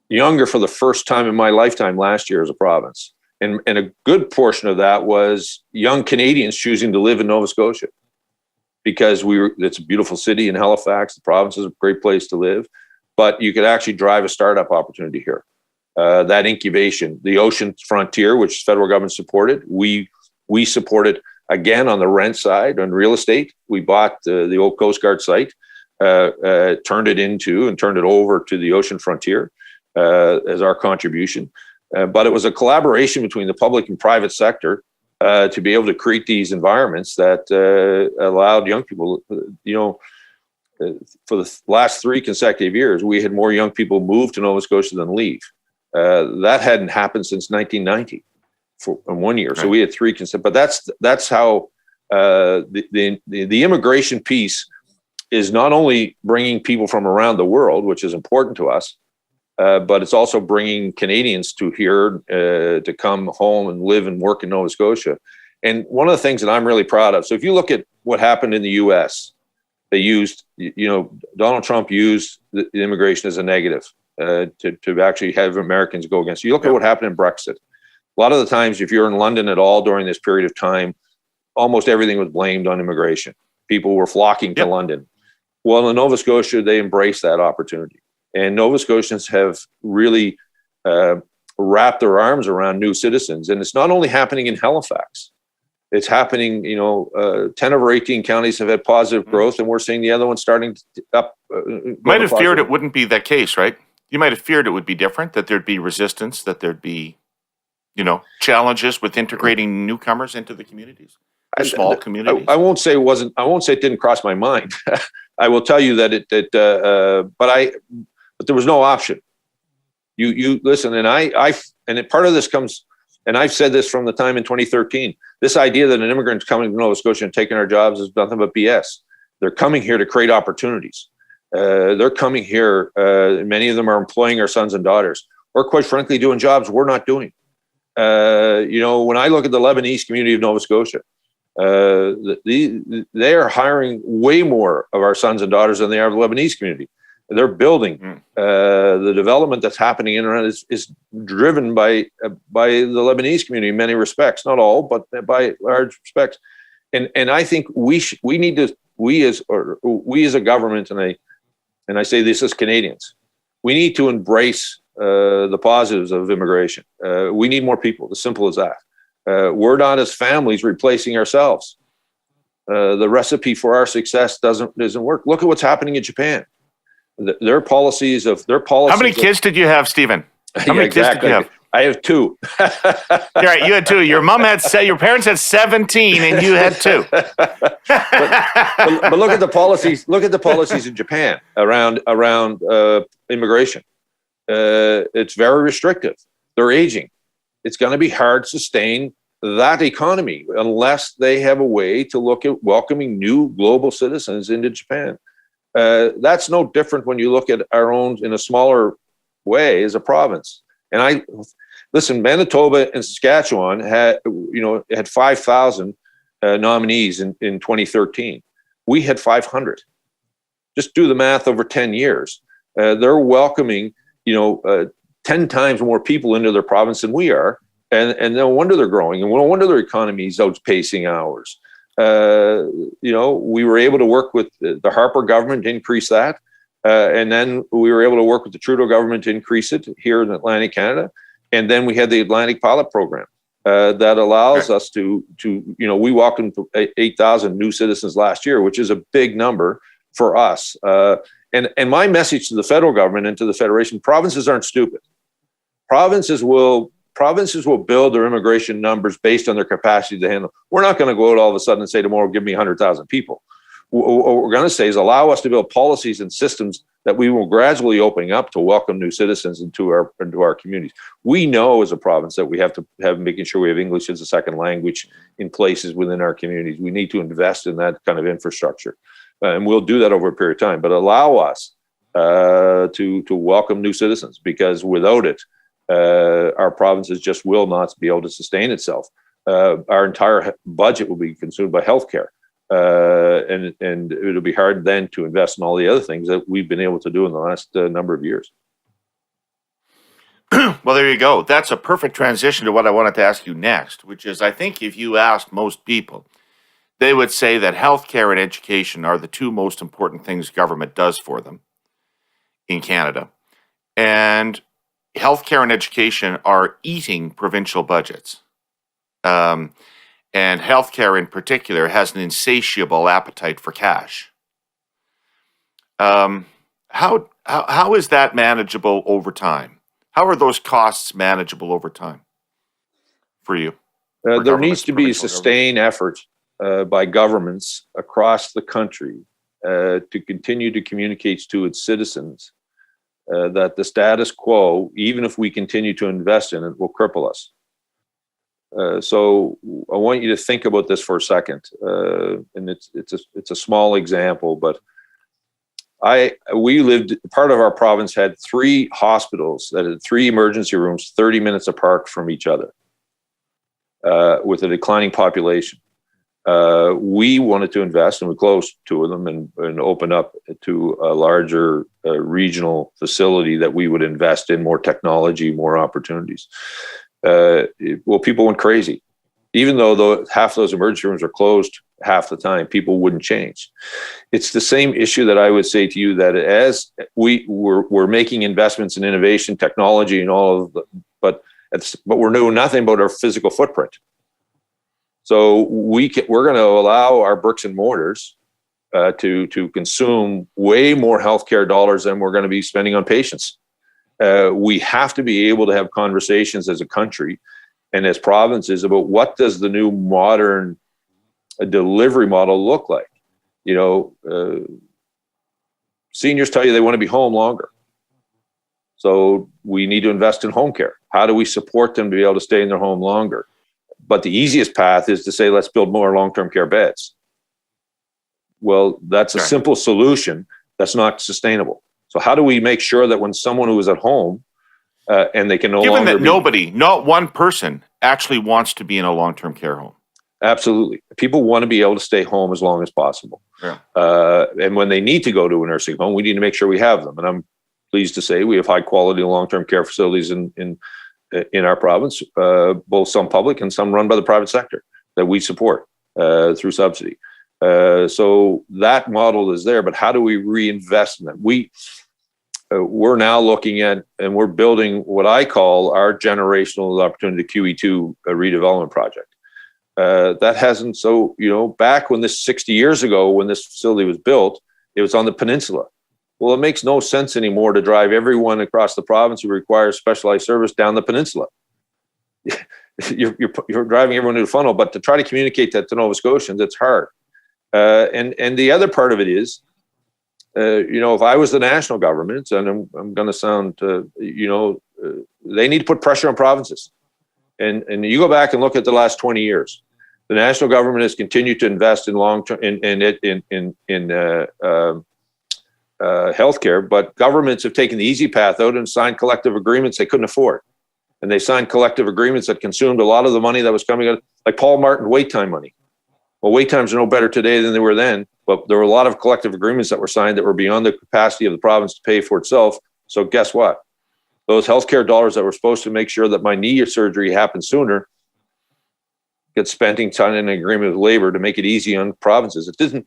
S2: younger for the first time in my lifetime last year as a province. And a good portion of that was young Canadians choosing to live in Nova Scotia because it's a beautiful city in Halifax. The province is a great place to live, but you could actually drive a startup opportunity here. That incubation, the Ocean Frontier, which the federal government supported, we supported again on the rent side, on real estate. We bought the old Coast Guard site, turned it over to the Ocean Frontier as our contribution. But it was a collaboration between the public and private sector to be able to create these environments that allowed young people, for the last 3 consecutive years, we had more young people move to Nova Scotia than leave. That hadn't happened since 1990 in 1 year. Right. So we had 3 but that's how the immigration piece is not only bringing people from around the world, which is important to us, but it's also bringing Canadians to here to come home and live and work in Nova Scotia. And one of the things that I'm really proud of, so if you look at what happened in the U.S., they used, Donald Trump used the immigration as a negative to actually have Americans go against. You look at what happened in Brexit. A lot of the times, if you're in London at all during this period of time, almost everything was blamed on immigration. People were flocking to London. Well, in Nova Scotia, they embraced that opportunity. And Nova Scotians have really wrapped their arms around new citizens. And it's not only happening in Halifax. It's happening, 10 of our 18 counties have had positive growth, and we're seeing the other ones starting up.
S1: Might have feared it wouldn't be that case, right? You might have feared it would be different, that there'd be resistance, that there'd be, challenges with integrating newcomers into the communities, the small communities.
S2: I won't say it wasn't. I won't say it didn't cross my mind. I will tell you that but there was no option. You listen, and part of this comes. And I've said this from the time in 2013, this idea that an immigrant's coming to Nova Scotia and taking our jobs is nothing but BS. They're coming here to create opportunities. They're coming here, many of them are employing our sons and daughters, or quite frankly, doing jobs we're not doing. When I look at the Lebanese community of Nova Scotia, they are hiring way more of our sons and daughters than they are the Lebanese community. They're building. The development that's happening in around is driven by the Lebanese community in many respects, not all, but by large respects. And I think we as a government, and I say this as Canadians, we need to embrace the positives of immigration. We need more people. As simple as that. We're not as families replacing ourselves. The recipe for our success doesn't work. Look at what's happening in Japan. Their policies. How
S1: many kids did you have, Stephen? How many kids did you have?
S2: I have 2.
S1: Right, you had 2. Your parents had 17, and you had 2.
S2: but look at the policies. Look at the policies in Japan around immigration. It's very restrictive. They're aging. It's going to be hard to sustain that economy unless they have a way to look at welcoming new global citizens into Japan. That's no different when you look at our own in a smaller way as a province. And Manitoba and Saskatchewan had 5,000 nominees in 2013. We had 500. Just do the math over 10 years. They're welcoming, 10 times more people into their province than we are. And no wonder they're growing, and no wonder their economy is outpacing ours. We were able to work with the Harper government to increase that. And then we were able to work with the Trudeau government to increase it here in Atlantic Canada. And then we had the Atlantic Pilot Program that allows us to we welcomed 8,000 new citizens last year, which is a big number for us. And my message to the federal government and to the Federation, provinces aren't stupid. Provinces will build their immigration numbers based on their capacity to handle. We're not going to go out all of a sudden and say tomorrow, give me 100,000 people. What we're going to say is allow us to build policies and systems that we will gradually open up to welcome new citizens into our communities. We know as a province that we have to have making sure we have English as a second language in places within our communities. We need to invest in that kind of infrastructure. And we'll do that over a period of time, but allow us to welcome new citizens, because without it, our provinces just will not be able to sustain itself. Our entire budget will be consumed by healthcare, and it'll be hard then to invest in all the other things that we've been able to do in the last number of years.
S1: Well, there you go. That's a perfect transition to what I wanted to ask you next, which is, I think if you asked most people, they would say that healthcare and education are the 2 most important things government does for them in Canada. And healthcare and education are eating provincial budgets. And healthcare in particular has an insatiable appetite for cash. How is that manageable over time? How are those costs manageable over time for you?
S2: There needs to be a sustained effort by governments across the country to continue to communicate to its citizens that the status quo, even if we continue to invest in it, will cripple us. So I want you to think about this for a second. And it's a small example, but part of our province had 3 hospitals that had 3 emergency rooms 30 minutes apart from each other, with a declining population. We wanted to invest, and we closed two of them and opened up to a larger regional facility that we would invest in more technology, more opportunities. Well, people went crazy. Even though half those emergency rooms are closed half the time, people wouldn't change. It's the same issue that I would say to you, that as we're making investments in innovation, technology, and all of the, but we're doing nothing about our physical footprint. So we're going to allow our bricks and mortars to consume way more healthcare dollars than we're going to be spending on patients. We have to be able to have conversations as a country and as provinces about what does the new modern delivery model look like. Seniors tell you they want to be home longer. So we need to invest in home care. How do we support them to be able to stay in their home longer? But the easiest path is to say, let's build more long-term care beds. Well, that's a simple solution that's not sustainable. So how do we make sure that when someone who is at home and they can no longer...
S1: Given that not one person actually wants to be in a long-term care home.
S2: Absolutely. People want to be able to stay home as long as possible.
S1: Yeah.
S2: And when they need to go to a nursing home, we need to make sure we have them. And I'm pleased to say we have high-quality long-term care facilities in our province, both some public and some run by the private sector that we support through subsidy. So that model is there, but how do we reinvest in them? We're now looking at, and we're building what I call our generational opportunity, QE2 redevelopment project. That hasn't, back when 60 years ago, when this facility was built, it was on the peninsula. Well, it makes no sense anymore to drive everyone across the province who requires specialized service down the peninsula. You're driving everyone to the funnel, but to try to communicate that to Nova Scotians, it's hard. And the other part of it is, if I was the national government, and I'm going to sound, they need to put pressure on provinces. And you go back and look at the last 20 years, the national government has continued to invest in long-term healthcare, but governments have taken the easy path out and signed collective agreements they couldn't afford. And they signed collective agreements that consumed a lot of the money that was coming out, like Paul Martin wait time money. Well, wait times are no better today than they were then, but there were a lot of collective agreements that were signed that were beyond the capacity of the province to pay for itself. So guess what? Those healthcare dollars that were supposed to make sure that my knee surgery happened sooner get spent in an agreement with labor to make it easy on provinces. Doesn't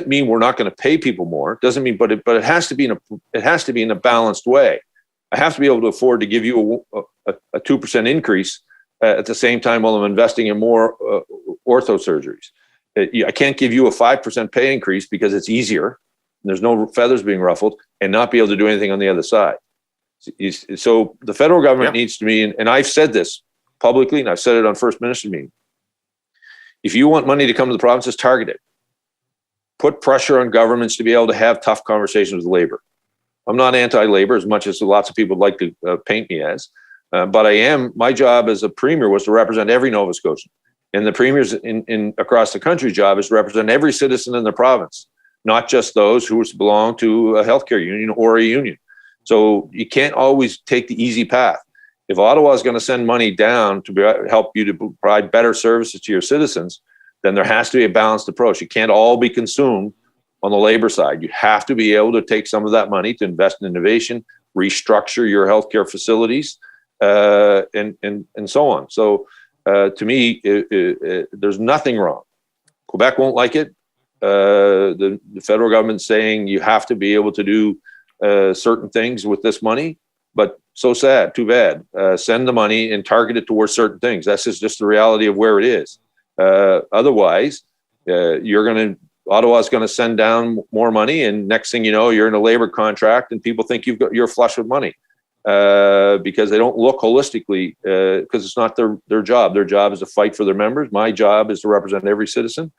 S2: mean we're not going to pay people more. Doesn't mean, but it has to be in a balanced way. I have to be able to afford to give you a 2% increase at the same time while I'm investing in more ortho surgeries. I can't give you a 5% pay increase because it's easier. There's no feathers being ruffled, and not be able to do anything on the other side. So the federal government needs to be, and I've said this publicly, and I've said it on First Minister meeting. If you want money to come to the provinces, target it. Put pressure on governments to be able to have tough conversations with labor. I'm not anti-labor as much as lots of people would like to paint me as, but I am. My job as a premier was to represent every Nova Scotian, and the premier's in across the country's job is to represent every citizen in the province, not just those who belong to a healthcare union or a union. So you can't always take the easy path. If Ottawa is going to send money down to help you to provide better services to your citizens, then there has to be a balanced approach. You can't all be consumed on the labor side. You have to be able to take some of that money to invest in innovation, restructure your healthcare facilities, and so on. So to me, there's nothing wrong. Quebec won't like it. The federal government's saying you have to be able to do certain things with this money, but so sad, too bad. Send the money and target it towards certain things. That's just the reality of where it is. Otherwise, Ottawa's going to send down more money, and next thing you know, you're in a labor contract, and people think you're flush with money because they don't look holistically because it's not their job. Their job is to fight for their members. My job is to represent every citizen.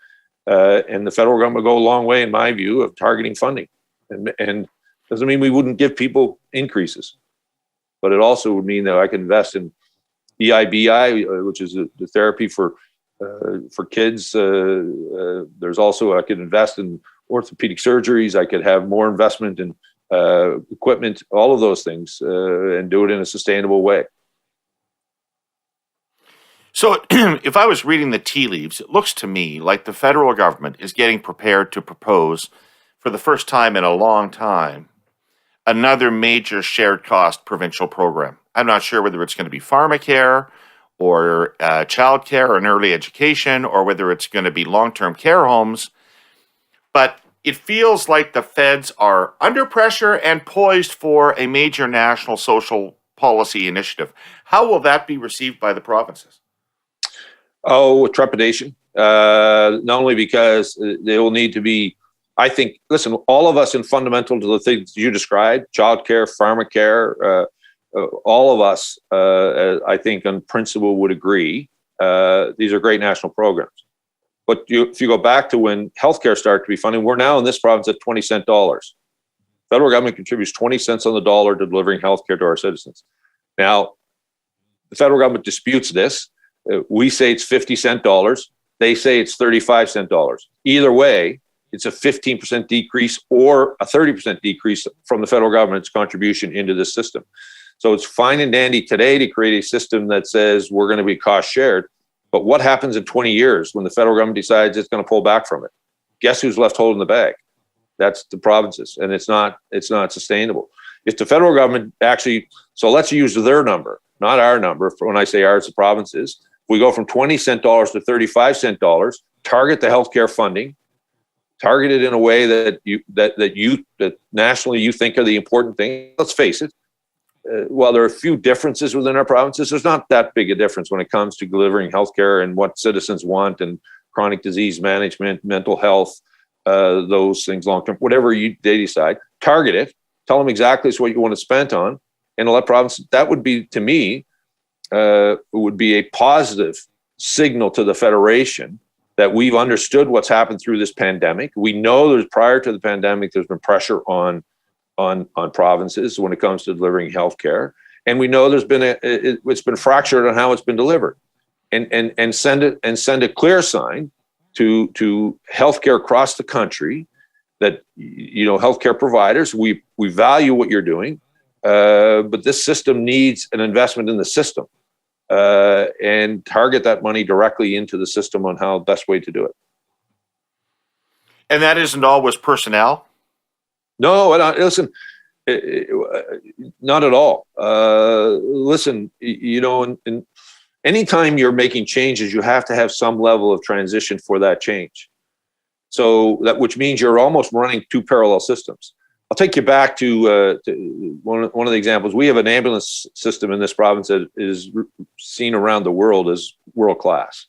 S2: And the federal government will go a long way, in my view, of targeting funding. And doesn't mean we wouldn't give people increases, but it also would mean that I could invest in EIBI, which is the therapy for kids. There's also, I could invest in orthopedic surgeries. I could have more investment in equipment, all of those things, and do it in a sustainable way.
S1: So if I was reading the tea leaves, it looks to me like the federal government is getting prepared to propose, for the first time in a long time, another major shared cost provincial program. I'm not sure whether it's going to be Pharmacare or childcare or an early education, or whether it's going to be long-term care homes. But it feels like the feds are under pressure and poised for a major national social policy initiative. How will that be received by the provinces?
S2: Oh, with trepidation. Not only because they will need to be, I think, listen, all of us in fundamental to the things you described, childcare, pharmacare, all of us, I think, on principle would agree. These are great national programs. But if you go back to when healthcare started to be funded, we're now in this province at 20-cent dollars. Federal government contributes 20 cents on the dollar to delivering healthcare to our citizens. Now, the federal government disputes this. We say it's 50-cent dollars. They say it's 35-cent dollars. Either way, it's a 15% decrease or a 30% decrease from the federal government's contribution into this system. So it's fine and dandy today to create a system that says we're going to be cost shared. But what happens in 20 years when the federal government decides it's going to pull back from it? Guess who's left holding the bag? That's the provinces, and it's not sustainable. If the federal government actually, so let's use their number, not our number. When I say ours, the provinces, we go from 20-cent dollars to 35-cent dollars, target the healthcare funding, target it in a way that nationally you think are the important thing. Let's face it. While there are a few differences within our provinces, there's not that big a difference when it comes to delivering healthcare and what citizens want and chronic disease management, mental health, those things long-term, whatever they decide, target it, tell them exactly what you want to spend on, and let provinces, that would be, to me, would be a positive signal to the Federation that we've understood what's happened through this pandemic. We know prior to the pandemic, there's been pressure on provinces when it comes to delivering healthcare, and we know it's been fractured on how it's been delivered, and send a clear sign to healthcare across the country that healthcare providers, we value what you're doing, but this system needs an investment in the system, and target that money directly into the system on how the best way to do it.
S1: And that isn't always personnel?
S2: No, listen, not at all. Listen, and anytime you're making changes, you have to have some level of transition for that change. So which means you're almost running two parallel systems. I'll take you back to one of the examples. We have an ambulance system in this province that is seen around the world as world class,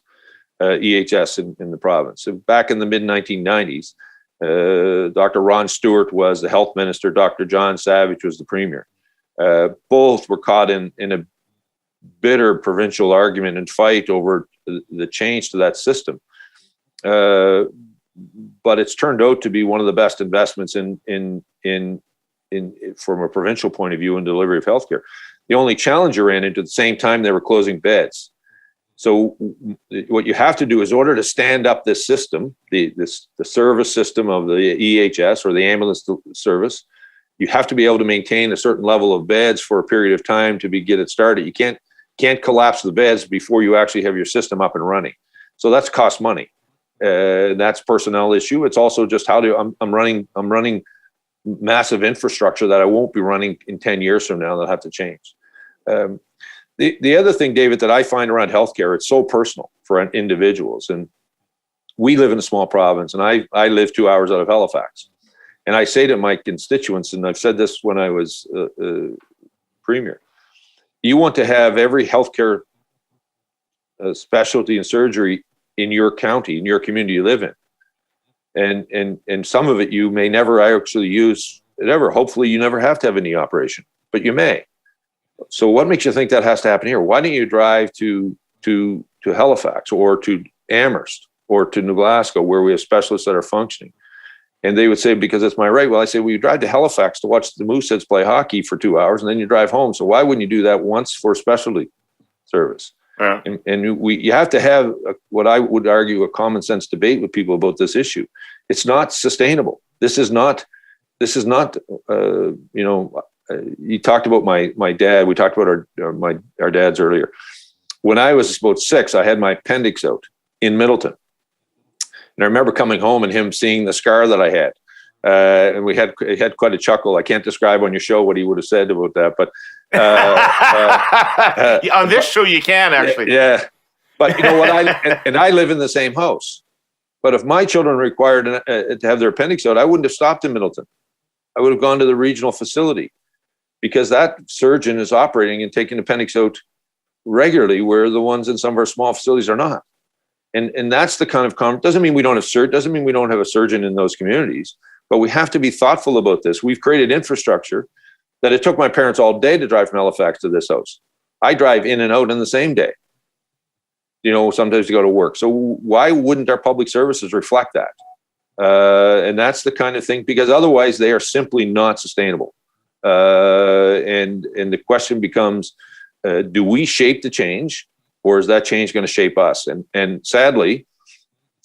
S2: EHS in the province. So back in the mid-1990s, Dr. Ron Stewart was the health minister. Dr. John Savage was the premier. Both were caught in a bitter provincial argument and fight over the change to that system. But it's turned out to be one of the best investments in from a provincial point of view in delivery of healthcare. The only challenge you ran into at the same time, they were closing beds. So what you have to do is, in order to stand up this system, the service system of the EHS or the ambulance service, you have to be able to maintain a certain level of beds for a period of time to get it started. You can't collapse the beds before you actually have your system up and running. So that's cost money. That's personnel issue. It's also just I'm running massive infrastructure that I won't be running in 10 years from now. That'll have to change. The other thing, David, that I find around healthcare, it's so personal for individuals. And we live in a small province, and I live 2 hours out of Halifax. And I say to my constituents, and I've said this when I was premier, you want to have every healthcare specialty and surgery in your county, in your community you live in. And some of it you may never actually use it ever. Hopefully you never have to have a knee operation, but you may. So what makes you think that has to happen here? Why don't you drive to Halifax or to Amherst or to New Glasgow, where we have specialists that are functioning? And they would say, because it's my right. Well, I say, well, you drive to Halifax to watch the Mooseheads play hockey for 2 hours, and then you drive home. So why wouldn't you do that once for specialty service? Yeah. And you have to have what I would argue a common sense debate with people about this issue. It's not sustainable. This is not. You talked about my dad. We talked about our dads earlier. when I was about 6, I had my appendix out in Middleton. And I remember coming home and him seeing the scar that I had. And we had quite a chuckle. I can't describe on your show what he would have said about that, but
S1: on this show you can actually.
S2: Yeah, but you know what? I live in the same house. But if my children required to have their appendix out, I wouldn't have stopped in Middleton. I would have gone to the regional facility, because that surgeon is operating and taking appendix out regularly, where the ones in some of our small facilities are not. And that's the kind of doesn't mean we don't have doesn't mean we don't have a surgeon in those communities, but we have to be thoughtful about this. We've created infrastructure that it took my parents all day to drive from Halifax to this house. I drive in and out in the same day, sometimes to go to work. So why wouldn't our public services reflect that? And that's the kind of thing, because otherwise they are simply not sustainable. And the question becomes, do we shape the change, or is that change going to shape us? And sadly,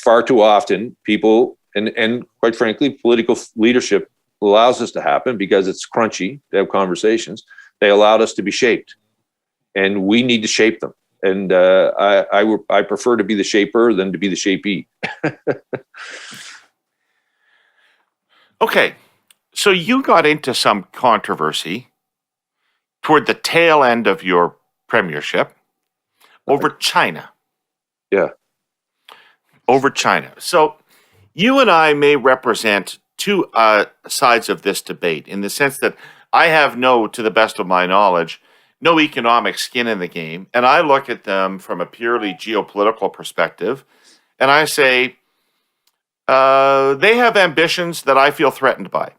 S2: far too often, people and quite frankly, political leadership allows this to happen because it's crunchy to have conversations. They allowed us to be shaped, and we need to shape them. And I prefer to be the shaper than to be the shapee.
S1: Okay, so you got into some controversy toward the tail end of your premiership over China.
S2: Yeah.
S1: Over China. So you and I may represent two sides of this debate, in the sense that I have to the best of my knowledge, no economic skin in the game. And I look at them from a purely geopolitical perspective. And I say, they have ambitions that I feel threatened by.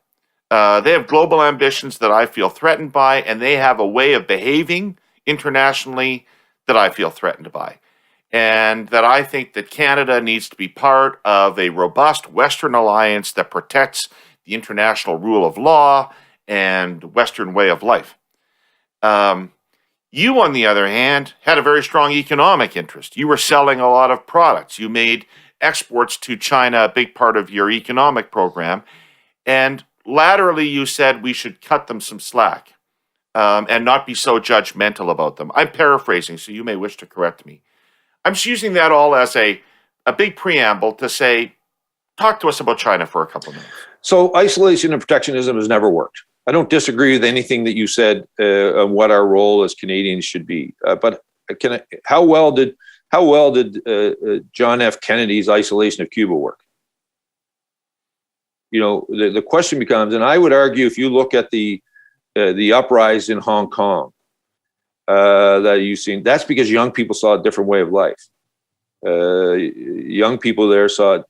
S1: They have global ambitions that I feel threatened by, and they have a way of behaving internationally that I feel threatened by. And that I think that Canada needs to be part of a robust Western alliance that protects the international rule of law and Western way of life. You, on the other hand, had a very strong economic interest. You were selling a lot of products. You made exports to China a big part of your economic program. And laterally, you said we should cut them some slack and not be so judgmental about them. I'm paraphrasing, so you may wish to correct me. I'm just using that all as a big preamble to say, talk to us about China for a couple of minutes.
S2: So isolation and protectionism has never worked. I don't disagree with anything that you said on what our role as Canadians should be. But how well did John F. Kennedy's isolation of Cuba work? The question becomes, and I would argue, if you look at the uprising in Hong Kong that you've seen, that's because young people saw a different way of life. Young people there saw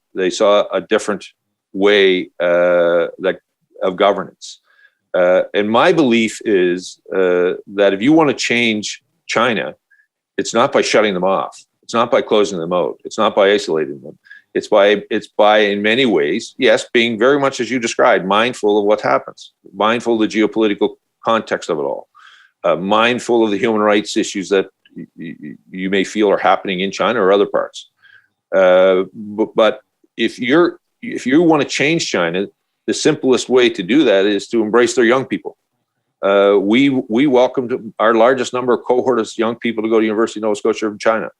S2: a different way of governance. And my belief is that if you want to change China, it's not by shutting them off. It's not by closing them out. It's not by isolating them. It's by, in many ways, yes, being very much, as you described, mindful of what happens, mindful of the geopolitical context of it all, mindful of the human rights issues that you may feel are happening in China or other parts. But if you want to change China, the simplest way to do that is to embrace their young people. We welcomed our largest number of cohort of young people to go to University of Nova Scotia from China.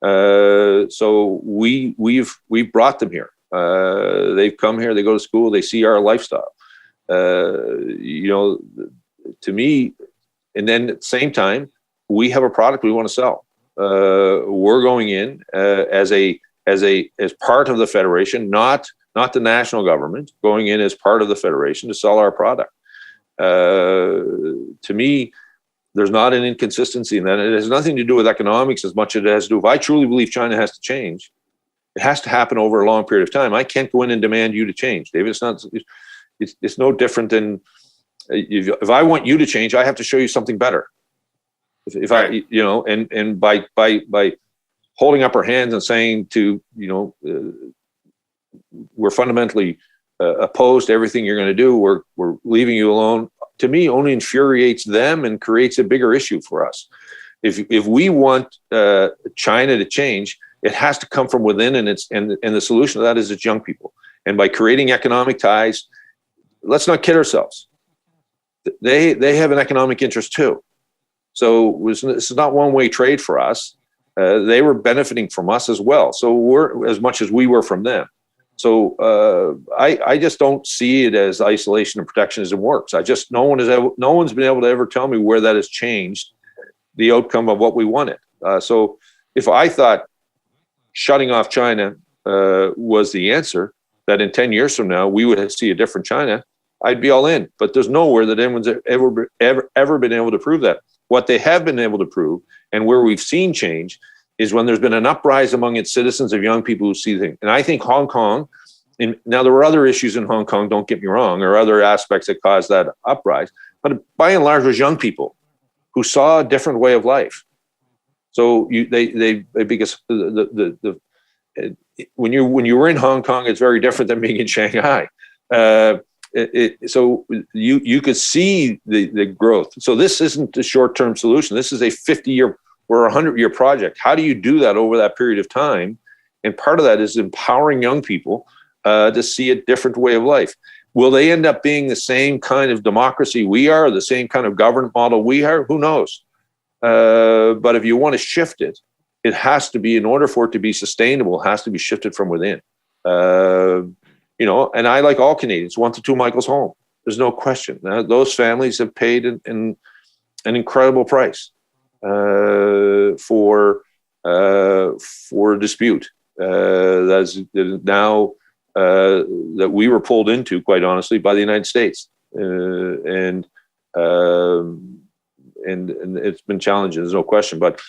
S2: So we've brought them here. They've come here, they go to school, they see our lifestyle. To me, and then at the same time, we have a product we want to sell. We're going in as part of the federation, not the national government, going in as part of the federation to sell our product. To me, there's not an inconsistency in that. It has nothing to do with economics as much as it has to do. If I truly believe China has to change, it has to happen over a long period of time. I can't go in and demand you to change, David. It's no different than if I want you to change, I have to show you something better. If I, and by holding up our hands and saying we're fundamentally opposed to everything you're going to do, we're leaving you alone, to me only infuriates them and creates a bigger issue for us. If we want China to change, it has to come from within, and the solution to that is its young people. And by creating economic ties, let's not kid ourselves. They have an economic interest too. So this is not one-way trade for us. they were benefiting from us as well. So we're as much as we were from them. So I just don't see it as isolation and protectionism works. No one's been able to ever tell me where that has changed the outcome of what we wanted. So if I thought shutting off China was the answer, that in 10 years from now we would see a different China, I'd be all in. But there's nowhere that anyone's ever been able to prove that. What they have been able to prove, and where we've seen change, is when there's been an uprise among its citizens of young people who see things. And I think Hong Kong, and now there were other issues in Hong Kong, don't get me wrong, or other aspects that caused that uprise, but by and large, it was young people who saw a different way of life. So because when you were in Hong Kong, it's very different than being in Shanghai. So you could see the growth. So this isn't a short-term solution. This is a 50-year or 100-year project. How do you do that over that period of time? And part of that is empowering young people to see a different way of life. Will they end up being the same kind of democracy we are, or the same kind of government model we are? Who knows? But if you want to shift it, it has to be, in order for it to be sustainable, it has to be shifted from within. And I, like all Canadians, want the two Michaels home. There's no question. Those families have paid an incredible price for a dispute that we were pulled into, quite honestly, by the United States, and it's been challenging. There's no question. But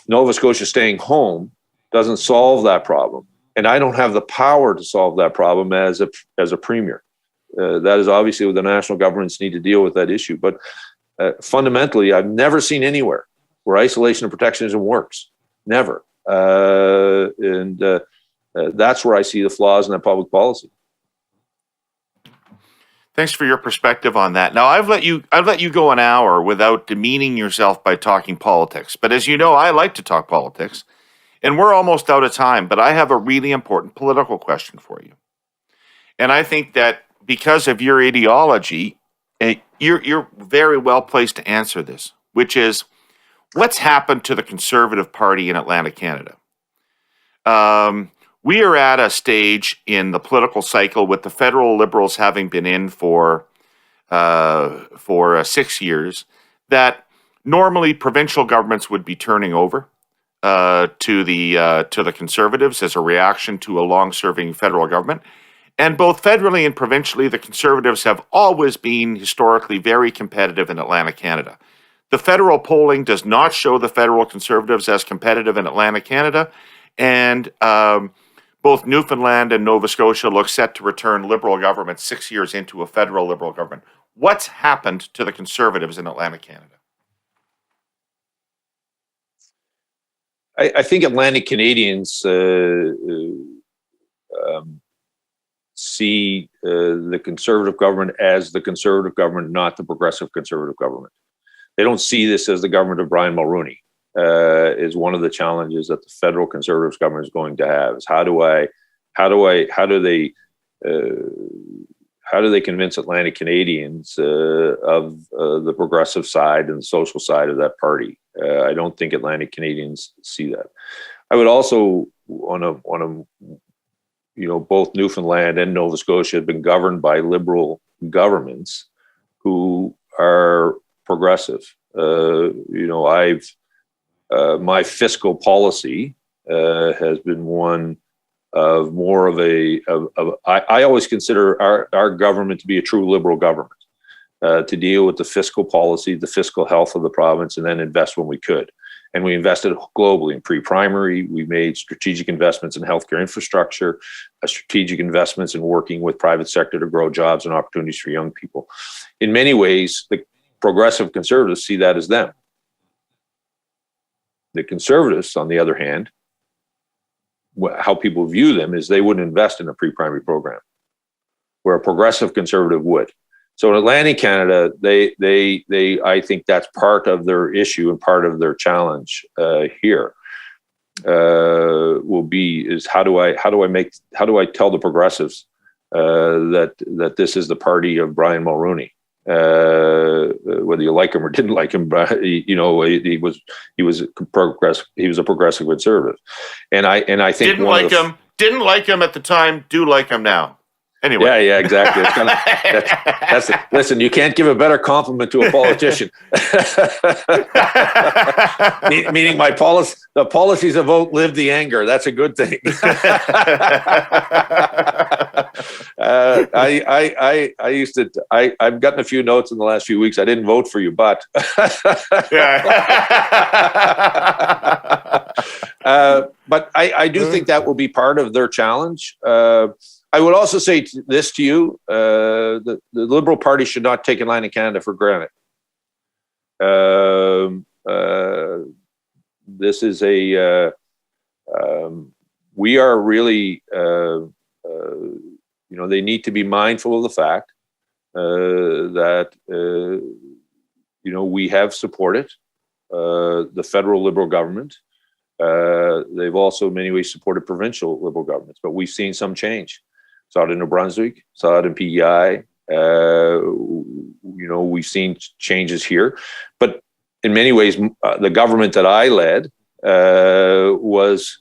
S2: Nova Scotia staying home doesn't solve that problem, and I don't have the power to solve that problem as a premier. That is obviously what the national governments need to deal with that issue. But fundamentally, I've never seen anywhere where isolation and protectionism works. Never. That's where I see the flaws in that public policy.
S1: Thanks for your perspective on that. Now, I've let you go an hour without demeaning yourself by talking politics. But as you know, I like to talk politics, and we're almost out of time. But I have a really important political question for you. And I think that because of your ideology, you're very well placed to answer this, which is, what's happened to the Conservative Party in Atlantic Canada? We are at a stage in the political cycle with the federal Liberals having been in for 6 years that normally provincial governments would be turning over to the Conservatives as a reaction to a long-serving federal government. And both federally and provincially, the Conservatives have always been historically very competitive in Atlantic Canada. The federal polling does not show the federal Conservatives as competitive in Atlantic Canada, and both Newfoundland and Nova Scotia look set to return Liberal government 6 years into a federal Liberal government. What's happened to the Conservatives in Atlantic Canada?
S2: I think Atlantic Canadians see the Conservative government as the Conservative government, not the Progressive Conservative government. They don't see this as the government of Brian Mulroney. Is one of the challenges that the federal Conservatives government is going to have. Is how do they convince Atlantic Canadians of the progressive side and the social side of that party? I don't think Atlantic Canadians see that. I would also both Newfoundland and Nova Scotia have been governed by Liberal governments who are progressive. My fiscal policy has been one of more of I always consider our government to be a true Liberal government, to deal with the fiscal policy, the fiscal health of the province, and then invest when we could. And we invested globally in pre-primary. We made strategic investments in healthcare infrastructure, strategic investments in working with private sector to grow jobs and opportunities for young people. In many ways, the progressive Conservatives see that as them. The Conservatives, on the other hand, how people view them is they wouldn't invest in a pre-primary program, where a progressive Conservative would. So in Atlantic Canada, I think that's part of their issue and part of their challenge here will be is how do I tell the Progressives that this is the party of Brian Mulroney? whether you like him or didn't like him, but he was a progressive conservative, and I think
S1: didn't like him at the time, do like him now. Anyway.
S2: Yeah, exactly. Listen, you can't give a better compliment to a politician. Meaning the policies have outlived the anger. That's a good thing. I've gotten a few notes in the last few weeks. I didn't vote for you, but but I do think that will be part of their challenge. I would also say this to you: the Liberal Party should not take Atlantic Canada for granted. This is we are really, they need to be mindful of the fact that we have supported the federal Liberal government. They've also in many ways supported provincial Liberal governments, but we've seen some change. Saw it in New Brunswick, saw it in PEI. We've seen changes here, but in many ways, the government that I led was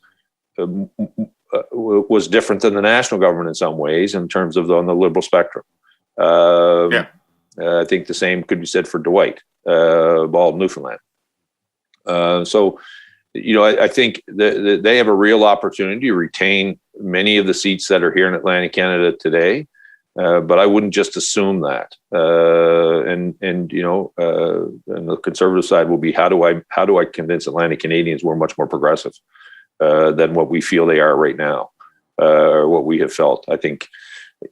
S2: different than the national government in some ways in terms of on the Liberal spectrum. I think the same could be said for Dwight Bald, Newfoundland. I think they have a real opportunity to retain many of the seats that are here in Atlantic Canada today, but I wouldn't just assume that. And the Conservative side will be how do I convince Atlantic Canadians we're much more progressive than what we feel they are right now, or what we have felt. I think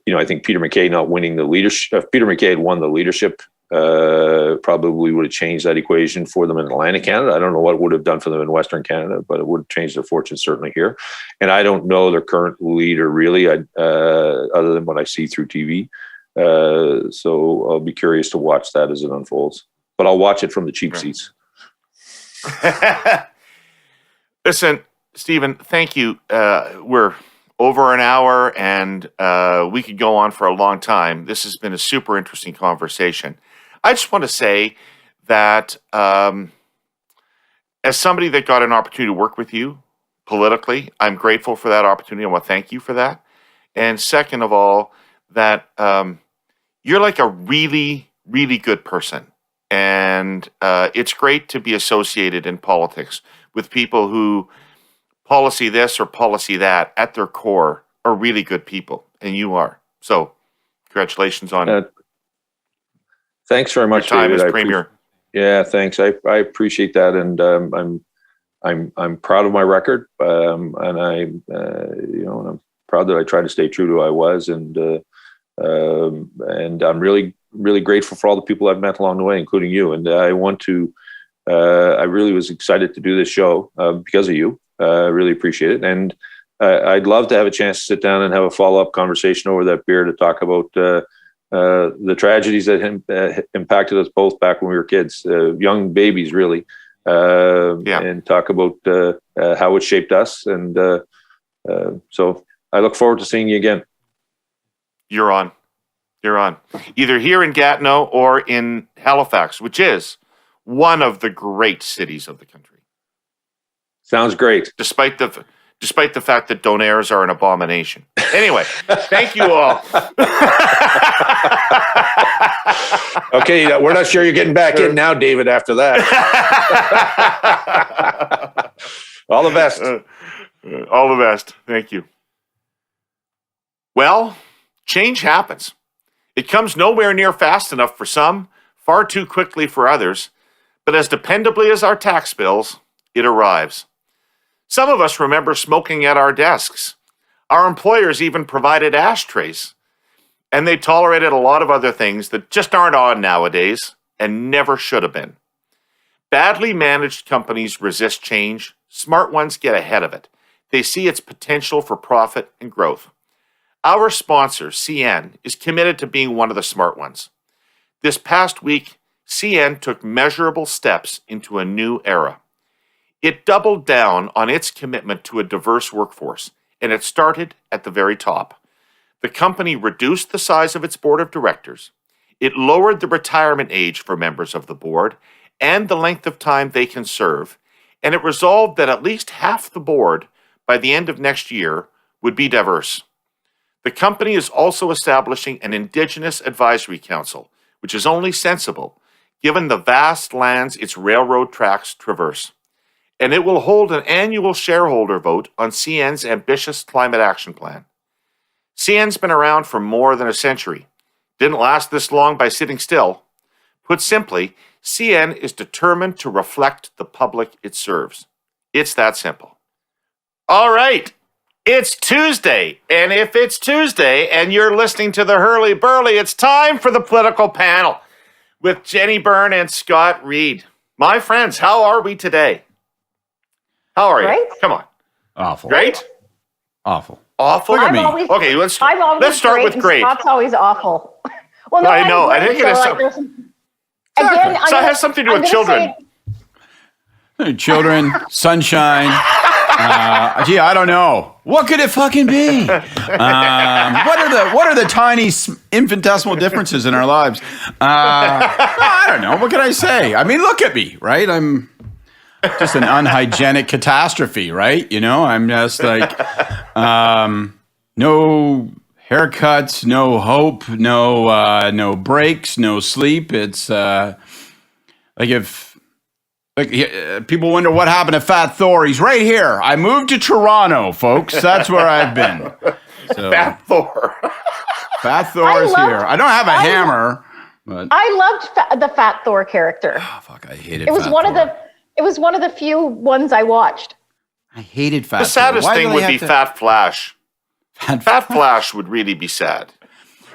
S2: Peter MacKay not winning the leadership. If Peter MacKay had won the leadership, probably would have changed that equation for them in Atlantic Canada. I don't know what it would have done for them in Western Canada, but it would have changed their fortune certainly here. And I don't know their current leader really, other than what I see through TV. So I'll be curious to watch that as it unfolds. But I'll watch it from the cheap seats.
S1: Listen, Stephen, thank you. We're over an hour, and we could go on for a long time. This has been a super interesting conversation. I just want to say that as somebody that got an opportunity to work with you politically, I'm grateful for that opportunity. I want to thank you for that. And second of all, that you're like a really, really good person. And it's great to be associated in politics with people who policy this or policy that at their core are really good people. And you are. So congratulations on
S2: thanks very much,
S1: your time
S2: David.
S1: as Premier.
S2: Yeah, thanks. I appreciate that, and I'm proud of my record, and I'm proud that I tried to stay true to who I was, and I'm really, really grateful for all the people I've met along the way, including you. And I want to. I really was excited to do this show because of you. I really appreciate it, and I'd love to have a chance to sit down and have a follow-up conversation over that beer to talk about the tragedies that impacted us both back when we were kids, young babies, really, and talk about how it shaped us. And so I look forward to seeing you again.
S1: You're on. Either here in Gatineau or in Halifax, which is one of the great cities of the country.
S2: Sounds great.
S1: Despite the fact that donairs are an abomination. Anyway, thank you all.
S2: Okay, we're not sure you're getting back in now, David, after that. All the best.
S1: All the best. Thank you. Well, change happens. It comes nowhere near fast enough for some, far too quickly for others, but as dependably as our tax bills, it arrives. Some of us remember smoking at our desks. Our employers even provided ashtrays. And they tolerated a lot of other things that just aren't on nowadays and never should have been. Badly managed companies resist change. Smart ones get ahead of it. They see its potential for profit and growth. Our sponsor, CN, is committed to being one of the smart ones. This past week, CN took measurable steps into a new era. It doubled down on its commitment to a diverse workforce, and it started at the very top. The company reduced the size of its board of directors. It lowered the retirement age for members of the board and the length of time they can serve, and it resolved that at least half the board by the end of next year would be diverse. The company is also establishing an Indigenous Advisory Council, which is only sensible given the vast lands its railroad tracks traverse. And it will hold an annual shareholder vote on CN's ambitious climate action plan. CN's been around for more than a century. Didn't last this long by sitting still. Put simply, CN is determined to reflect the public it serves. It's that simple. All right, it's Tuesday. And if it's Tuesday and you're listening to the Herle Burly, it's time for the political panel with Jenni Byrne and Scott Reid. My friends, how are we today? How are you?
S3: Great.
S1: Come on.
S4: Awful.
S1: Great?
S4: Awful.
S1: Awful?
S4: Look at me.
S1: Okay, let's start with great.
S3: Scott's always awful. Well, no,
S1: I know. I think it is
S3: Again,
S1: so it has something to do with children.
S4: Children, sunshine. Gee, I don't know. What could it fucking be? What are the tiny infinitesimal differences in our lives? I don't know. What can I say? I mean, look at me, right? I'm just an unhygienic catastrophe, right? You know, I'm just like no haircuts, no hope, no breaks, no sleep. It's people wonder what happened to Fat Thor. He's right here. I moved to Toronto, folks. That's where I've been. So,
S1: Fat Thor.
S4: Fat Thor is here. I don't have a hammer, but
S3: I loved the Fat Thor character.
S4: oh, fuck, I hated.
S3: It was
S4: Fat
S3: one
S4: Thor.
S3: of the. It was one of the few ones I watched.
S4: I hated Fat
S1: The
S4: Thor.
S1: saddest
S4: Why do
S1: thing
S4: they
S1: would
S4: have
S1: be
S4: to-
S1: Fat Flash.
S4: Fat
S1: Fat Flash would really be sad.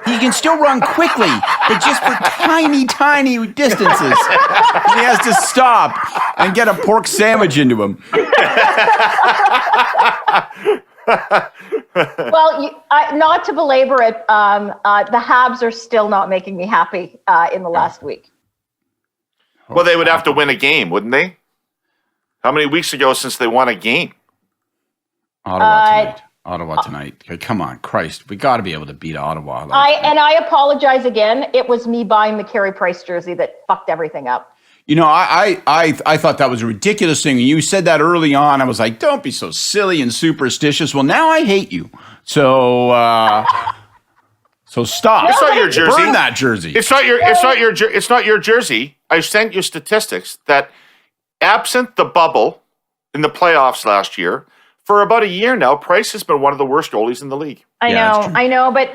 S4: He can still run quickly, but just for tiny, tiny distances. He has to stop and get a pork sandwich into him.
S3: Well, not to belabor it, the Habs are still not making me happy in the last week.
S1: Well, they would have to win a game, wouldn't they? How many weeks ago since they won a game?
S4: Ottawa tonight. Okay, come on, Christ. We got to be able to beat Ottawa.
S3: I apologize again. It was me buying the Carey Price jersey that fucked everything up.
S4: You know, I thought that was a ridiculous thing. When you said that early on, I was like, don't be so silly and superstitious. Well, now I hate you. So stop.
S1: It's not your jersey.
S4: Burn that jersey.
S1: It's not your jersey. I sent you statistics that absent the bubble in the playoffs last year, for about a year now, Price has been one of the worst goalies in the league.
S3: I know, but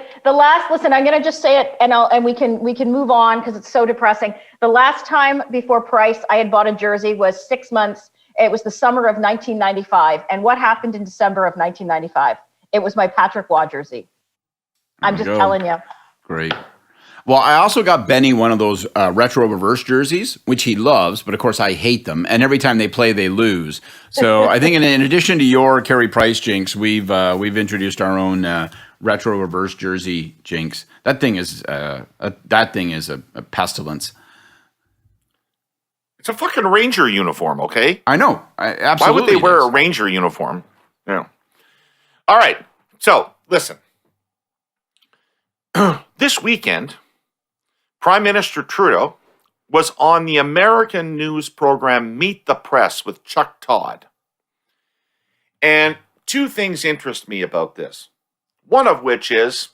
S3: listen, I'm going to just say it, and we can move on because it's so depressing. The last time before Price I had bought a jersey was 6 months. It was the summer of 1995, and what happened in December of 1995? It was my Patrick Waugh jersey. I'm just telling you.
S4: Great. Well, I also got Benny one of those retro reverse jerseys, which he loves, but of course I hate them. And every time they play, they lose. So I think in addition to your Carey Price jinx, we've introduced our own retro reverse jersey jinx. That thing is a pestilence.
S1: It's a fucking Ranger uniform, okay?
S4: I know. Absolutely.
S1: Why would they wear a Ranger uniform? Yeah. All right. So listen. This weekend, Prime Minister Trudeau was on the American news program Meet the Press with Chuck Todd. And two things interest me about this. One of which is,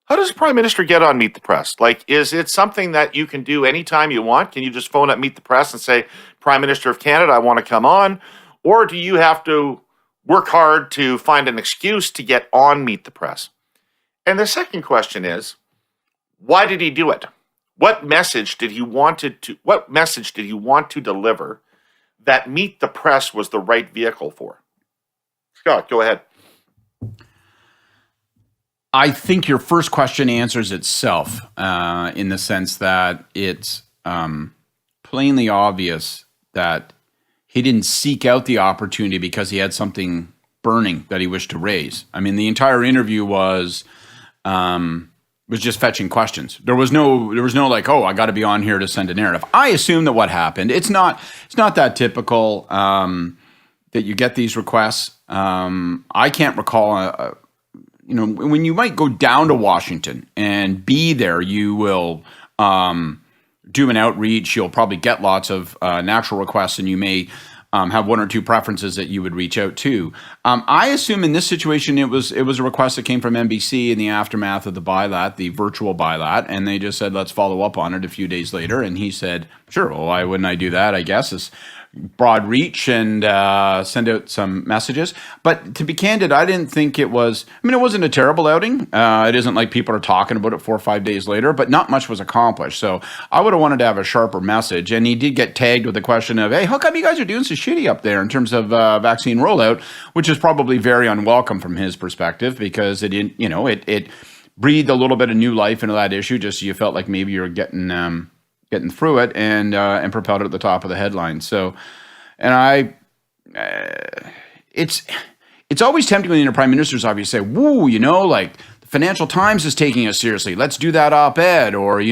S1: how does Prime Minister get on Meet the Press? Like, is it something that you can do anytime you want? Can you just phone up Meet the Press and say, Prime Minister of Canada, I want to come on? Or do you have to work hard to find an excuse to get on Meet the Press? And the second question is, why did he do it? What message did he want to deliver that Meet the Press was the right vehicle for? Scott, go ahead.
S4: I think your first question answers itself in the sense that it's plainly obvious that he didn't seek out the opportunity because he had something burning that he wished to raise. I mean, the entire interview was just fetching questions. There was no like, oh, I got to be on here to send a narrative. I assume that what happened, it's not that typical that you get these requests. I can't recall when you might go down to Washington and be there, you will do an outreach. You'll probably get lots of natural requests, and you may have one or two preferences that you would reach out to. I assume in this situation, it was a request that came from NBC in the aftermath of the bilat, the virtual bilat, and they just said, let's follow up on it a few days later. And he said, sure, well, why wouldn't I do that? I guess it's broad reach and send out some messages. But to be candid, I didn't think it was, it wasn't a terrible outing. It isn't like people are talking about it 4 or 5 days later, but not much was accomplished. So I would have wanted to have a sharper message. And he did get tagged with the question of, hey, how come you guys are doing so shitty up there in terms of vaccine rollout, which is probably very unwelcome from his perspective, because it breathed a little bit of new life into that issue, just so you felt like maybe you're getting through it and propelled it at the top of the headline. So, and it's always tempting when the Prime Minister's office say, woo, like the Financial Times is taking us seriously. Let's do that op-ed, or,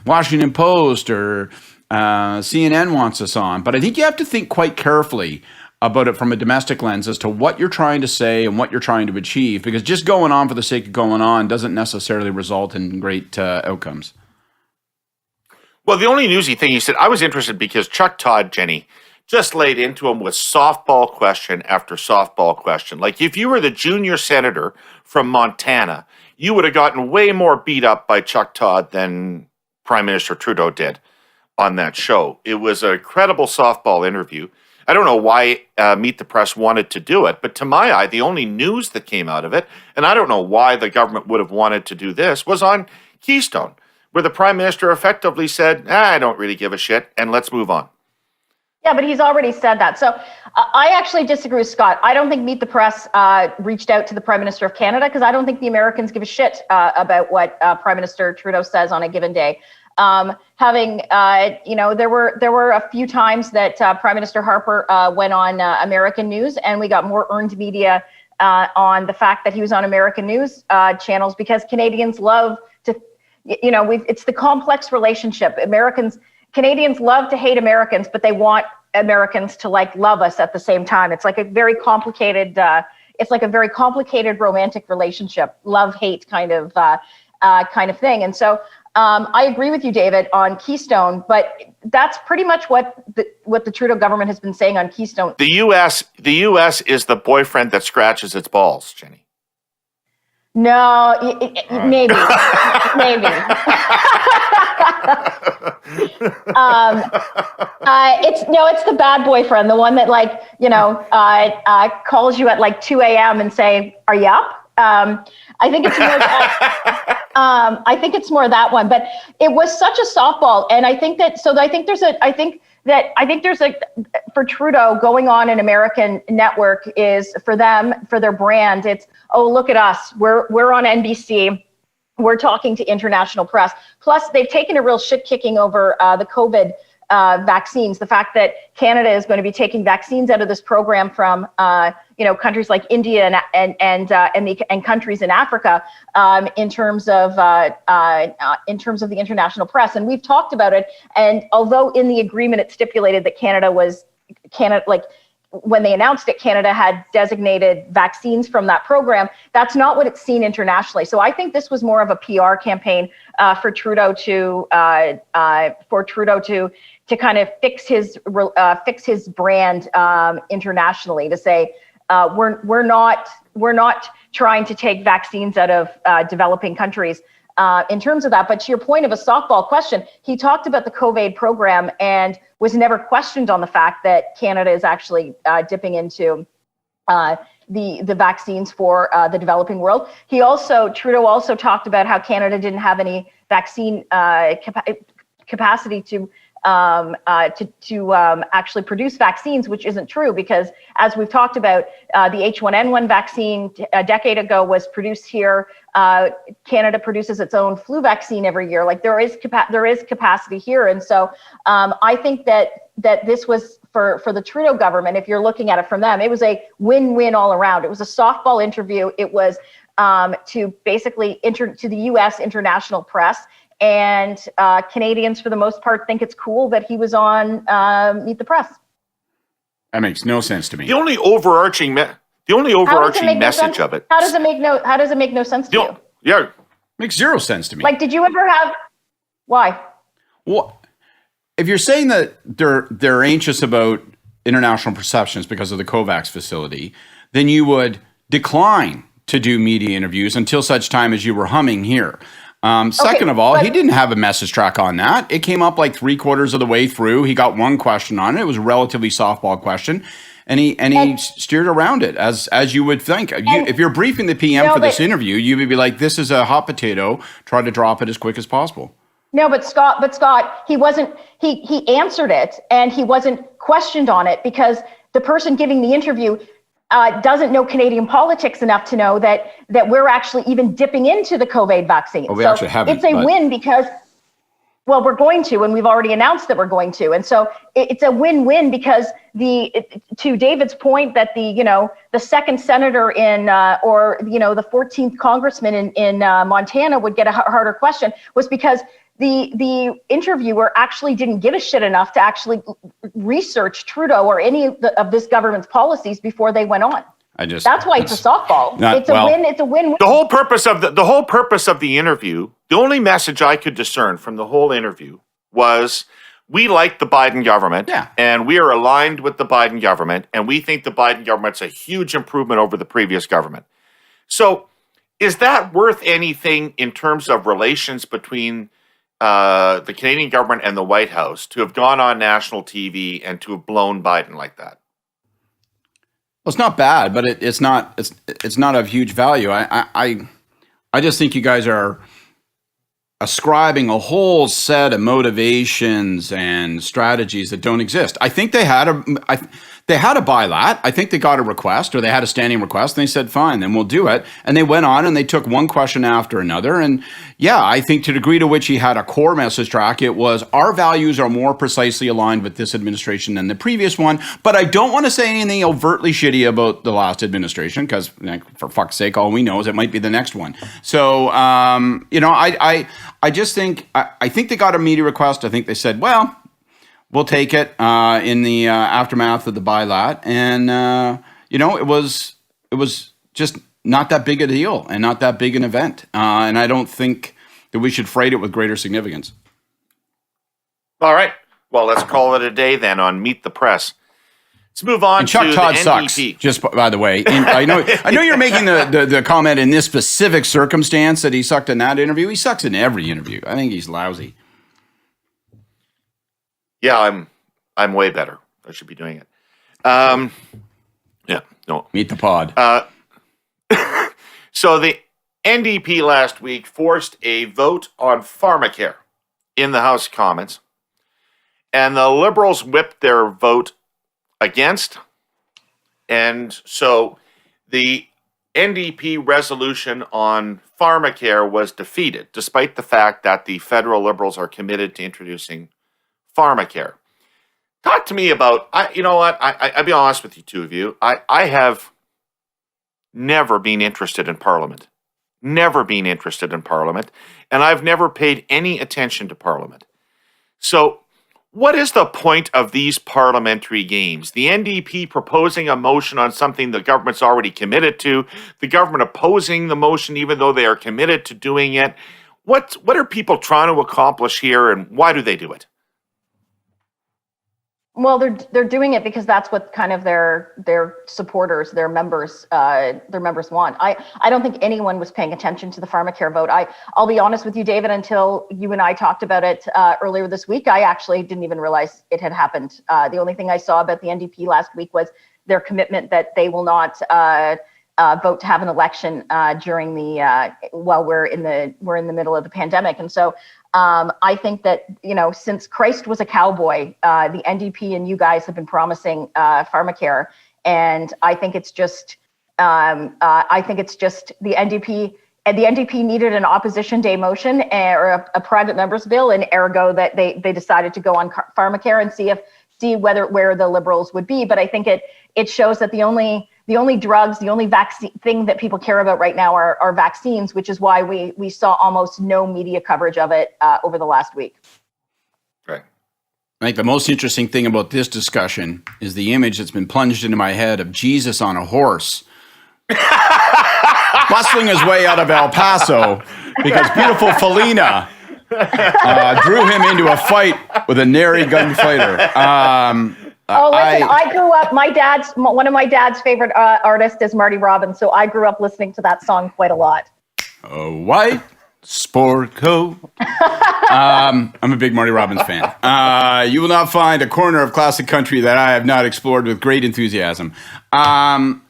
S4: Washington Post or CNN wants us on. But I think you have to think quite carefully about it from a domestic lens as to what you're trying to say and what you're trying to achieve, because just going on for the sake of going on doesn't necessarily result in great outcomes.
S1: Well, the only newsy thing he said, I was interested because Chuck Todd, Jenny, just laid into him with softball question after softball question. Like, if you were the junior senator from Montana, you would have gotten way more beat up by Chuck Todd than Prime Minister Trudeau did on that show. It was a credible softball interview. I don't know why Meet the Press wanted to do it, but to my eye, the only news that came out of it, and I don't know why the government would have wanted to do this, was on Keystone, where the Prime Minister effectively said, I don't really give a shit, and let's move on.
S3: Yeah, but he's already said that. So I actually disagree with Scott. I don't think Meet the Press reached out to the Prime Minister of Canada, because I don't think the Americans give a shit about what Prime Minister Trudeau says on a given day. There were a few times that Prime Minister Harper went on American news, and we got more earned media on the fact that he was on American news channels, because Canadians love to, it's the complex relationship. Canadians love to hate Americans, but they want Americans to love us at the same time. It's like a very complicated, romantic relationship, love-hate kind of thing. And so I agree with you, David, on Keystone, but that's pretty much what the Trudeau government has been saying on Keystone.
S1: The U.S. is the boyfriend that scratches its balls, Jenny.
S3: No, maybe. It's the bad boyfriend, the one that calls you at 2 a.m. and say, "Are you up?" I think it's more that. I think it's more that one, but it was such a softball, and I think there's for Trudeau, going on an American network is for them, for their brand. It's, oh, look at us, we're on NBC, we're talking to international press. Plus, they've taken a real shit kicking over the COVID vaccines. The fact that Canada is going to be taking vaccines out of this program from countries like India and countries in Africa in terms of the international press. And we've talked about it. And although in the agreement it stipulated that when they announced it, Canada had designated vaccines from that program, that's not what it's seen internationally. So I think this was more of a PR campaign for Trudeau to kind of fix his brand internationally, to say we're not trying to take vaccines out of developing countries. In terms of that, but to your point of a softball question, he talked about the COVID program and was never questioned on the fact that Canada is actually dipping into the vaccines for the developing world. Trudeau also talked about how Canada didn't have any vaccine capacity to actually produce vaccines, which isn't true, because as we've talked about, the H1N1 vaccine a decade ago was produced here. Canada produces its own flu vaccine every year. There is capacity here, and so I think that this was for the Trudeau government. If you're looking at it from them, it was a win-win all around. It was a softball interview. It was to basically to the U.S. international press. And Canadians, for the most part, think it's cool that he was on Meet the Press.
S4: That makes no sense to me.
S1: The only overarching The only overarching message of it.
S3: How does it make no sense to you?
S1: Yeah.
S4: Makes zero sense to me.
S3: Like, did you ever have? Why?
S4: Well, if you're saying that they're anxious about international perceptions because of the COVAX facility, then you would decline to do media interviews until such time as you were humming here. Second of all, he didn't have a message track on that. It came up like 3/4 of the way through. He got one question on it. It was a relatively softball question. And he steered around it as you would think. If you're briefing the PM for this interview, you would be like, "This is a hot potato. Try to drop it as quick as possible."
S3: No, but Scott, he wasn't. He answered it, and he wasn't questioned on it because the person giving the interview doesn't know Canadian politics enough to know that we're actually even dipping into the COVID vaccine.
S4: Oh, we actually haven't.
S3: It's a win because. Well, we're going to, and we've already announced that we're going to. And so it's a win-win because to David's point that the second senator or the 14th congressman in Montana would get a harder question was because the interviewer actually didn't give a shit enough to actually research Trudeau or any of this government's policies before they went on. That's why it's a softball. It's a win. It's a win.
S1: The whole purpose of the interview, the only message I could discern from the whole interview was we like the Biden government, and we are aligned with the Biden government, and we think the Biden government's a huge improvement over the previous government. So, is that worth anything in terms of relations between the Canadian government and the White House to have gone on national TV and to have blown Biden like that?
S4: Well, it's not bad, but it's not of huge value. I just think you guys are ascribing a whole set of motivations and strategies that don't exist. I think they had a bylat. I think they got a request, or they had a standing request, and they said, fine, then we'll do it. And they went on and they took one question after another. And yeah, I think to the degree to which he had a core message track, it was our values are more precisely aligned with this administration than the previous one. But I don't want to say anything overtly shitty about the last administration because, for fuck's sake, all we know is it might be the next one. So, I just think, I think they got a media request. I think they said, well, we'll take it in the aftermath of the bylat. And, it was just not that big a deal and not that big an event. And I don't think that we should freight it with greater significance.
S1: All right. Well, let's call it a day then on Meet the Press. Let's move on
S4: and Chuck
S1: to
S4: Todd
S1: the
S4: sucks,
S1: NDP.
S4: just by the way. I know you're making the comment in this specific circumstance that he sucked in that interview. He sucks in every interview. I think he's lousy.
S1: Yeah, I'm way better. I should be doing it. Yeah, no.
S4: Meet the pod.
S1: So the NDP last week forced a vote on Pharmacare in the House of Commons, and the Liberals whipped their vote against. And so the NDP resolution on Pharmacare was defeated, despite the fact that the federal Liberals are committed to introducing Pharmacare. Talk to me about, I'll be honest with you, two of you. I have never been interested in Parliament. Never been interested in Parliament. And I've never paid any attention to Parliament. So what is the point of these parliamentary games? The NDP proposing a motion on something the government's already committed to, the government opposing the motion even though they are committed to doing it. What are people trying to accomplish here, and why do they do it?
S3: Well, they're doing it because that's what kind of their supporters, their members want. I don't think anyone was paying attention to the Pharmacare vote. I'll be honest with you, David, until you and I talked about it earlier this week, I actually didn't even realize it had happened. The only thing I saw about the NDP last week was their commitment that they will not vote to have an election during the while we're in the middle of the pandemic. And so I think that, since Christ was a cowboy, the NDP and you guys have been promising Pharmacare, and I think it's just the NDP. And the NDP needed an opposition day motion or a private member's bill, and ergo that they decided to go on Pharmacare and see where the Liberals would be. But I think it shows that the only drugs, the only vaccine thing that people care about right now are vaccines, which is why we saw almost no media coverage of it over the last week.
S1: Right.
S4: I think the most interesting thing about this discussion is the image that's been plunged into my head of Jesus on a horse bustling his way out of El Paso because beautiful Felina drew him into a fight with a nary gunfighter.
S3: Listen, I grew up, one of my dad's favorite artists is Marty Robbins, so I grew up listening to that song quite a lot.
S4: A white sport coat. I'm a big Marty Robbins fan. You will not find a corner of classic country that I have not explored with great enthusiasm. I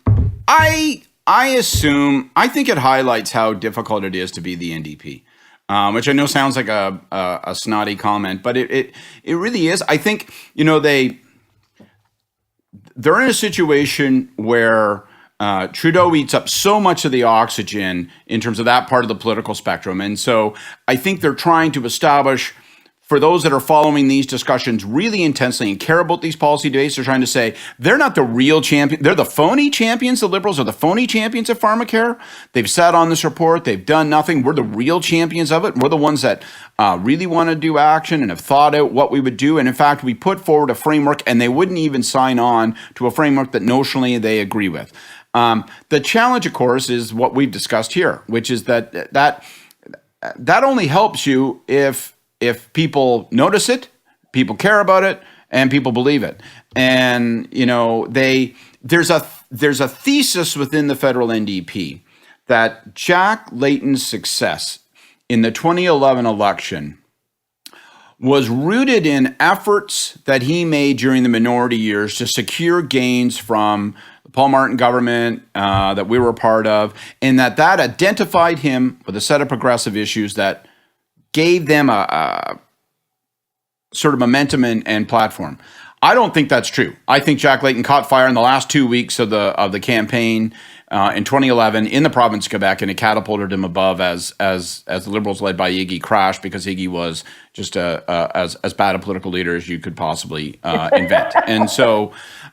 S4: think it highlights how difficult it is to be the NDP, which I know sounds like a snotty comment, but it really is. I think, they're in a situation where Trudeau eats up so much of the oxygen in terms of that part of the political spectrum. And so I think they're trying to establish, for those that are following these discussions really intensely and care about these policy debates, they're trying to say they're not the real champion. They're the phony champions. The Liberals are the phony champions of Pharmacare. They've sat on this report. They've done nothing. We're the real champions of it. We're the ones that really want to do action and have thought out what we would do. And in fact, we put forward a framework and they wouldn't even sign on to a framework that notionally they agree with. The challenge, of course, is what we've discussed here, which is that only helps you if people notice it, people care about it, and people believe it. And there's a thesis within the federal NDP that Jack Layton's success in the 2011 election was rooted in efforts that he made during the minority years to secure gains from the Paul Martin government that we were a part of, and that identified him with a set of progressive issues that gave them a sort of momentum and platform. I don't think that's true. I think Jack Layton caught fire in the last 2 weeks of the campaign in 2011 in the province of Quebec, and it catapulted him above as the Liberals led by Iggy crashed because Iggy was just as bad a political leader as you could possibly invent. And so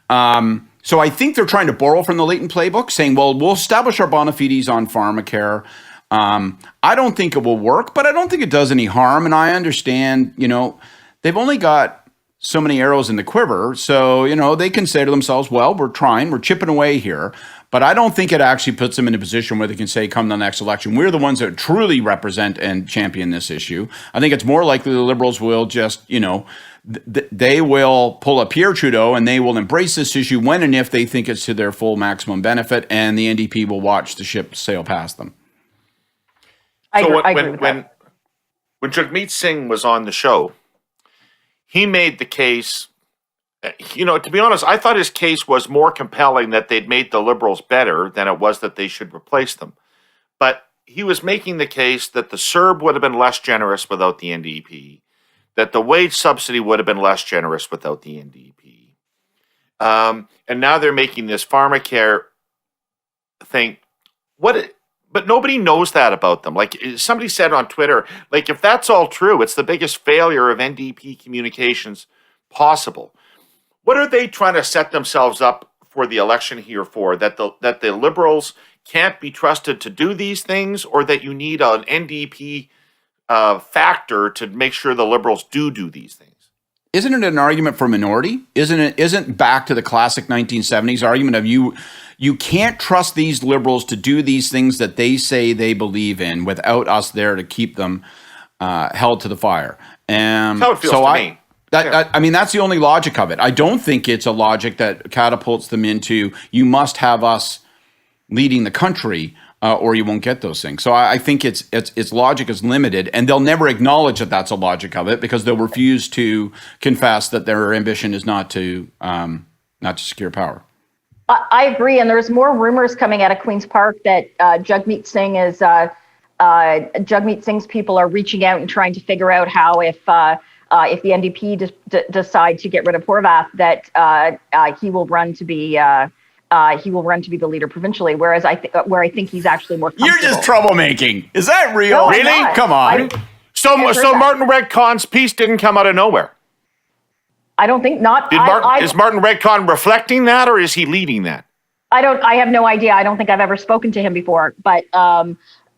S4: I think they're trying to borrow from the Layton playbook, saying, well, we'll establish our bona fides on Pharmacare. I don't think it will work, but I don't think it does any harm. And I understand, they've only got so many arrows in the quiver. So, they can say to themselves, well, we're chipping away here. But I don't think it actually puts them in a position where they can say, come the next election, we're the ones that truly represent and champion this issue. I think it's more likely the Liberals will just, they will pull up Pierre Trudeau and they will embrace this issue when and if they think it's to their full maximum benefit, and the NDP will watch the ship sail past them.
S1: When Jagmeet Singh was on the show, he made the case, to be honest, I thought his case was more compelling that they'd made the Liberals better than it was that they should replace them. But he was making the case that the CERB would have been less generous without the NDP, that the wage subsidy would have been less generous without the NDP. And now they're making this Pharmacare thing. But nobody knows that about them. Like somebody said on Twitter, like if that's all true, it's the biggest failure of NDP communications possible. What are they trying to set themselves up for the election here for? That the Liberals can't be trusted to do these things, or that you need an NDP factor to make sure the Liberals do these things?
S4: Isn't it an argument for minority? Isn't back to the classic 1970s argument of you can't trust these Liberals to do these things that they say they believe in without us there to keep them held to the fire.
S1: That's how it feels to me.
S4: I mean, that's the only logic of it. I don't think it's a logic that catapults them into, you must have us leading the country or you won't get those things. So I think its logic is limited, and they'll never acknowledge that that's a logic of it because they'll refuse to confess that their ambition is not to secure power.
S3: I agree, and there's more rumors coming out of Queen's Park that Jagmeet Singh's people are reaching out and trying to figure out how if the NDP decide to get rid of Horwath, that he will run to be the leader provincially. Whereas I think he's actually more comfortable.
S4: You're just troublemaking. Is that real?
S3: No,
S4: really? Come on.
S1: So Martin Redcon's piece didn't come out of nowhere.
S3: I don't think not.
S1: Is Martin Redcon reflecting that, or is he leading that?
S3: I have no idea. I don't think I've ever spoken to him before, but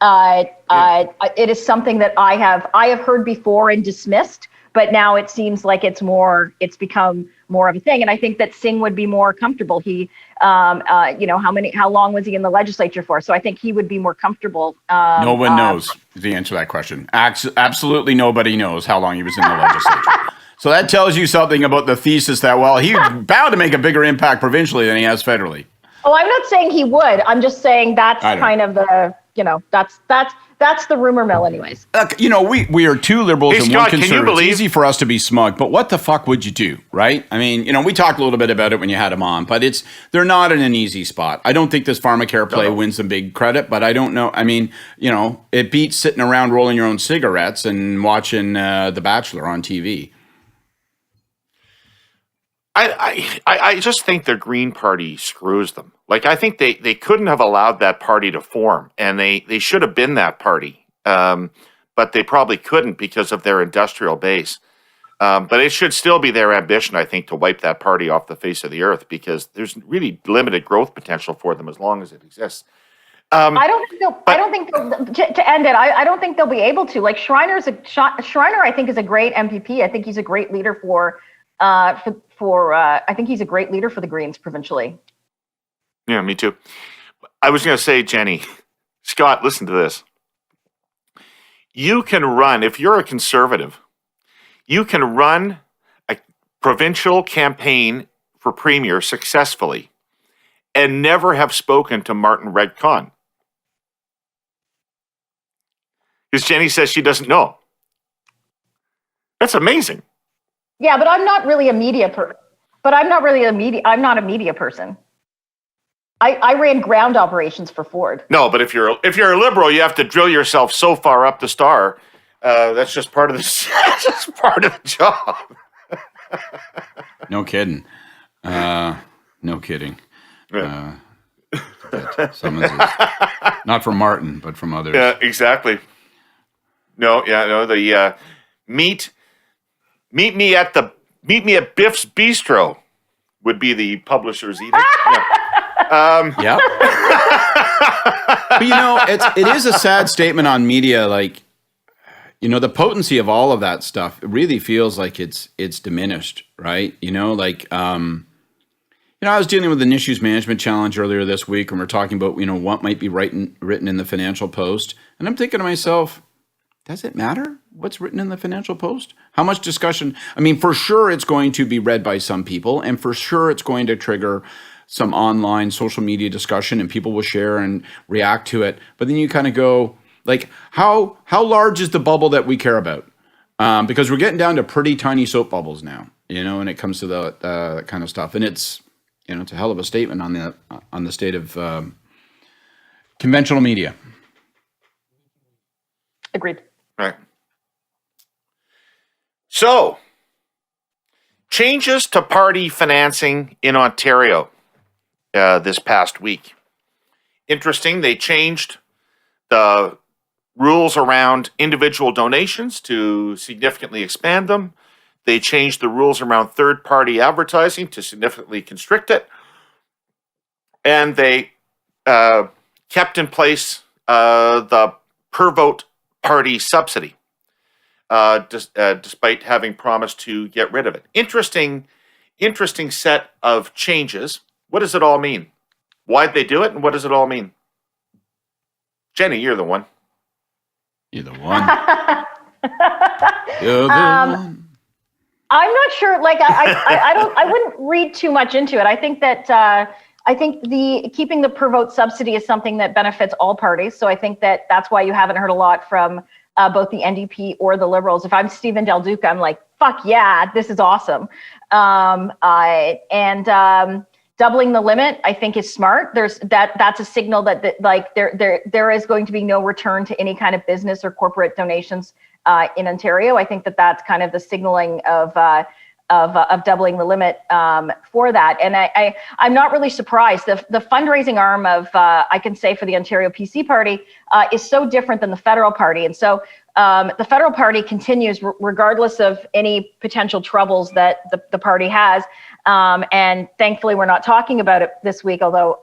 S3: it is something that I have heard before and dismissed. but now it seems like it's become more of a thing. And I think that Singh would be more comfortable. He, how long was he in the legislature for? So I think he would be more comfortable.
S4: No one knows the answer to that question. Absolutely nobody knows how long he was in the legislature. So that tells you something about the thesis that, well, he's bound to make a bigger impact provincially than he has federally.
S3: Oh, I'm not saying he would. I'm just saying that's kind of the, that's the rumor mill anyways.
S4: We are two liberals and
S1: Scott,
S4: one conservative. It's easy for us to be smug, but what the fuck would you do, right? I mean, we talked a little bit about it when you had him on, but they're not in an easy spot. I don't think this Pharmacare play wins them big credit, but I don't know. I mean, it beats sitting around rolling your own cigarettes and watching The Bachelor on TV.
S1: I just think the Green Party screws them. Like, I think they couldn't have allowed that party to form, and they should have been that party. But they probably couldn't because of their industrial base. But it should still be their ambition, I think, to wipe that party off the face of the earth, because there's really limited growth potential for them as long as it exists.
S3: I don't think to end it. I don't think they'll be able to. Like Schreiner, I think is a great MPP. I think he's a great leader for I think he's a great leader for the Greens provincially.
S1: Yeah, me too. I was going to say, Jenny, Scott, listen to this. You can run, if you're a conservative, you can run a provincial campaign for premier successfully and never have spoken to Martin Redcon. Because Jenny says she doesn't know. That's amazing.
S3: Yeah, but I'm not really a media person. I'm not a media person. I ran ground operations for Ford.
S1: No, but if you're a liberal, you have to drill yourself so far up the star. That's just part of the that's just part of the job.
S4: No kidding. No kidding.
S1: Yeah.
S4: Not from Martin, but from others.
S1: Yeah, exactly. The meet me at Biff's Bistro would be the publisher's edict.
S4: Yeah. But it is a sad statement on media. Like, the potency of all of that stuff, it really feels like it's diminished, right? I was dealing with an issues management challenge earlier this week, and we're talking about, what might be written in the Financial Post. And I'm thinking to myself, does it matter what's written in the Financial Post? How much discussion? I mean, for sure it's going to be read by some people, and for sure it's going to trigger some online social media discussion, and people will share and react to it. But then you kind of go, like, how large is the bubble that we care about? Because we're getting down to pretty tiny soap bubbles now, when it comes to that kind of stuff. And it's, it's a hell of a statement on the state of conventional media.
S3: Agreed.
S1: Right. So, changes to party financing in Ontario this past week. Interesting, they changed the rules around individual donations to significantly expand them. They changed the rules around third-party advertising to significantly constrict it. And they kept in place the per-vote party subsidy, despite having promised to get rid of it. Interesting set of changes. What does it all mean? Why'd they do it, and what does it all mean? Jenny, you're the one.
S4: You're the one. You're the one.
S3: I'm not sure. Like, I wouldn't read too much into it. I think that I think keeping the per vote subsidy is something that benefits all parties. So I think that's why you haven't heard a lot from both the NDP or the Liberals. If I'm Stephen Del Duca, I'm like, fuck yeah, this is awesome. Doubling the limit, I think, is smart. That's a signal that like there is going to be no return to any kind of business or corporate donations in Ontario. I think that's kind of the signaling of doubling the limit for that. And I'm not really surprised. The fundraising arm of, I can say, for the Ontario PC Party is so different than the federal party. And so the federal party continues, regardless of any potential troubles that the party has. And thankfully, we're not talking about it this week, although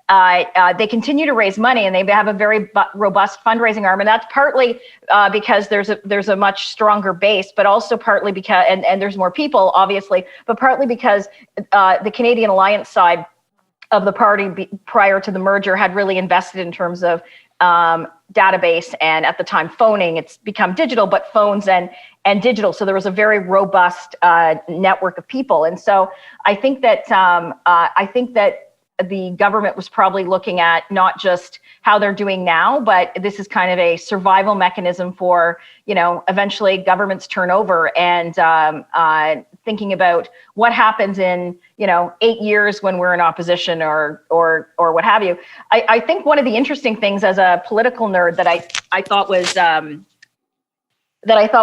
S3: they continue to raise money, and they have a very robust fundraising arm. And that's partly because there's a much stronger base, but also partly because, and there's more people, obviously, but partly because the Canadian Alliance side of the party prior to the merger had really invested in terms of database, and at the time phoning. It's become digital, but phones and digital. So there was a very robust network of people. And so I think that the government was probably looking at not just how they're doing now, but this is kind of a survival mechanism for, eventually governments turn over, and thinking about what happens in, 8 years when we're in opposition or what have you. I think one of the interesting things as a political nerd that I thought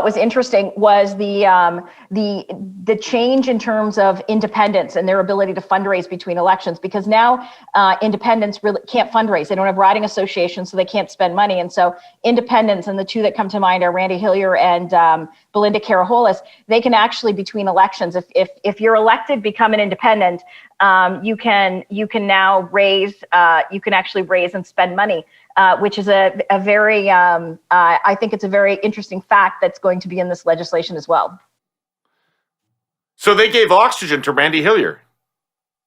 S3: was interesting was the change in terms of independents and their ability to fundraise between elections, because now independents really can't fundraise. They don't have riding associations, so they can't spend money. And so independents, and the two that come to mind are Randy Hillier and Belinda Caraholis, they can actually, between elections, if you're elected, become an independent, you can now raise, you can actually raise and spend money. Which is a very, I think it's a very interesting fact that's going to be in this legislation as well.
S1: So they gave oxygen to Randy Hillier.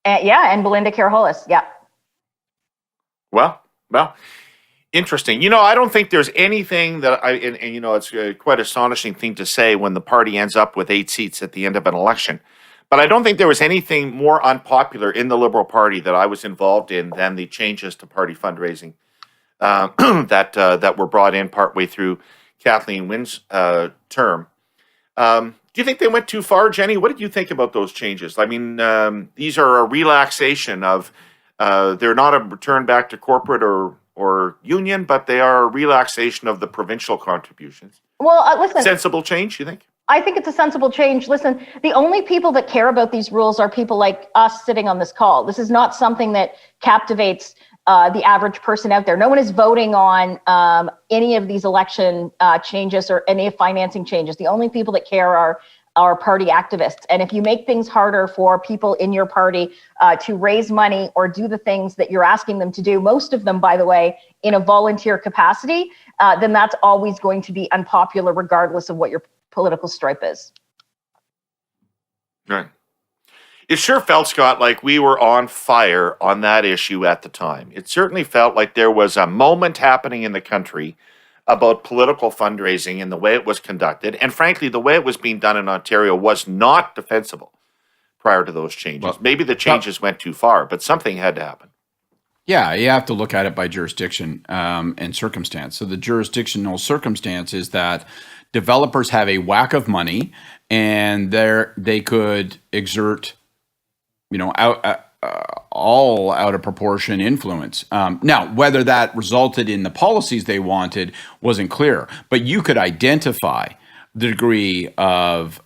S3: And Belinda Caraholis, yeah.
S1: Well, interesting. I don't think there's anything that it's a quite astonishing thing to say when the party ends up with 8 seats at the end of an election. But I don't think there was anything more unpopular in the Liberal Party that I was involved in than the changes to party fundraising that were brought in partway through Kathleen Wynne's term. Do you think they went too far, Jenni? What did you think about those changes? I mean, these are a relaxation of, they're not a return back to corporate or union, but they are a relaxation of the provincial contributions.
S3: Well, listen.
S1: Sensible change, you think?
S3: I think it's a sensible change. Listen, the only people that care about these rules are people like us sitting on this call. This is not something that captivates the average person out there. No one is voting on any of these election changes or any financing changes. The only people that care are party activists. And if you make things harder for people in your party to raise money or do the things that you're asking them to do, most of them, by the way, in a volunteer capacity, then that's always going to be unpopular regardless of what your political stripe is.
S1: Right. It sure felt, Scott, like we were on fire on that issue at the time. It certainly felt like there was a moment happening in the country about political fundraising and the way it was conducted. And frankly, the way it was being done in Ontario was not defensible prior to those changes. Well, maybe the changes went too far, but something had to happen.
S4: Yeah, you have to look at it by jurisdiction and circumstance. So the jurisdictional circumstance is that developers have a whack of money, and they could exert, all out of proportion influence. Now, whether that resulted in the policies they wanted wasn't clear, but you could identify the degree of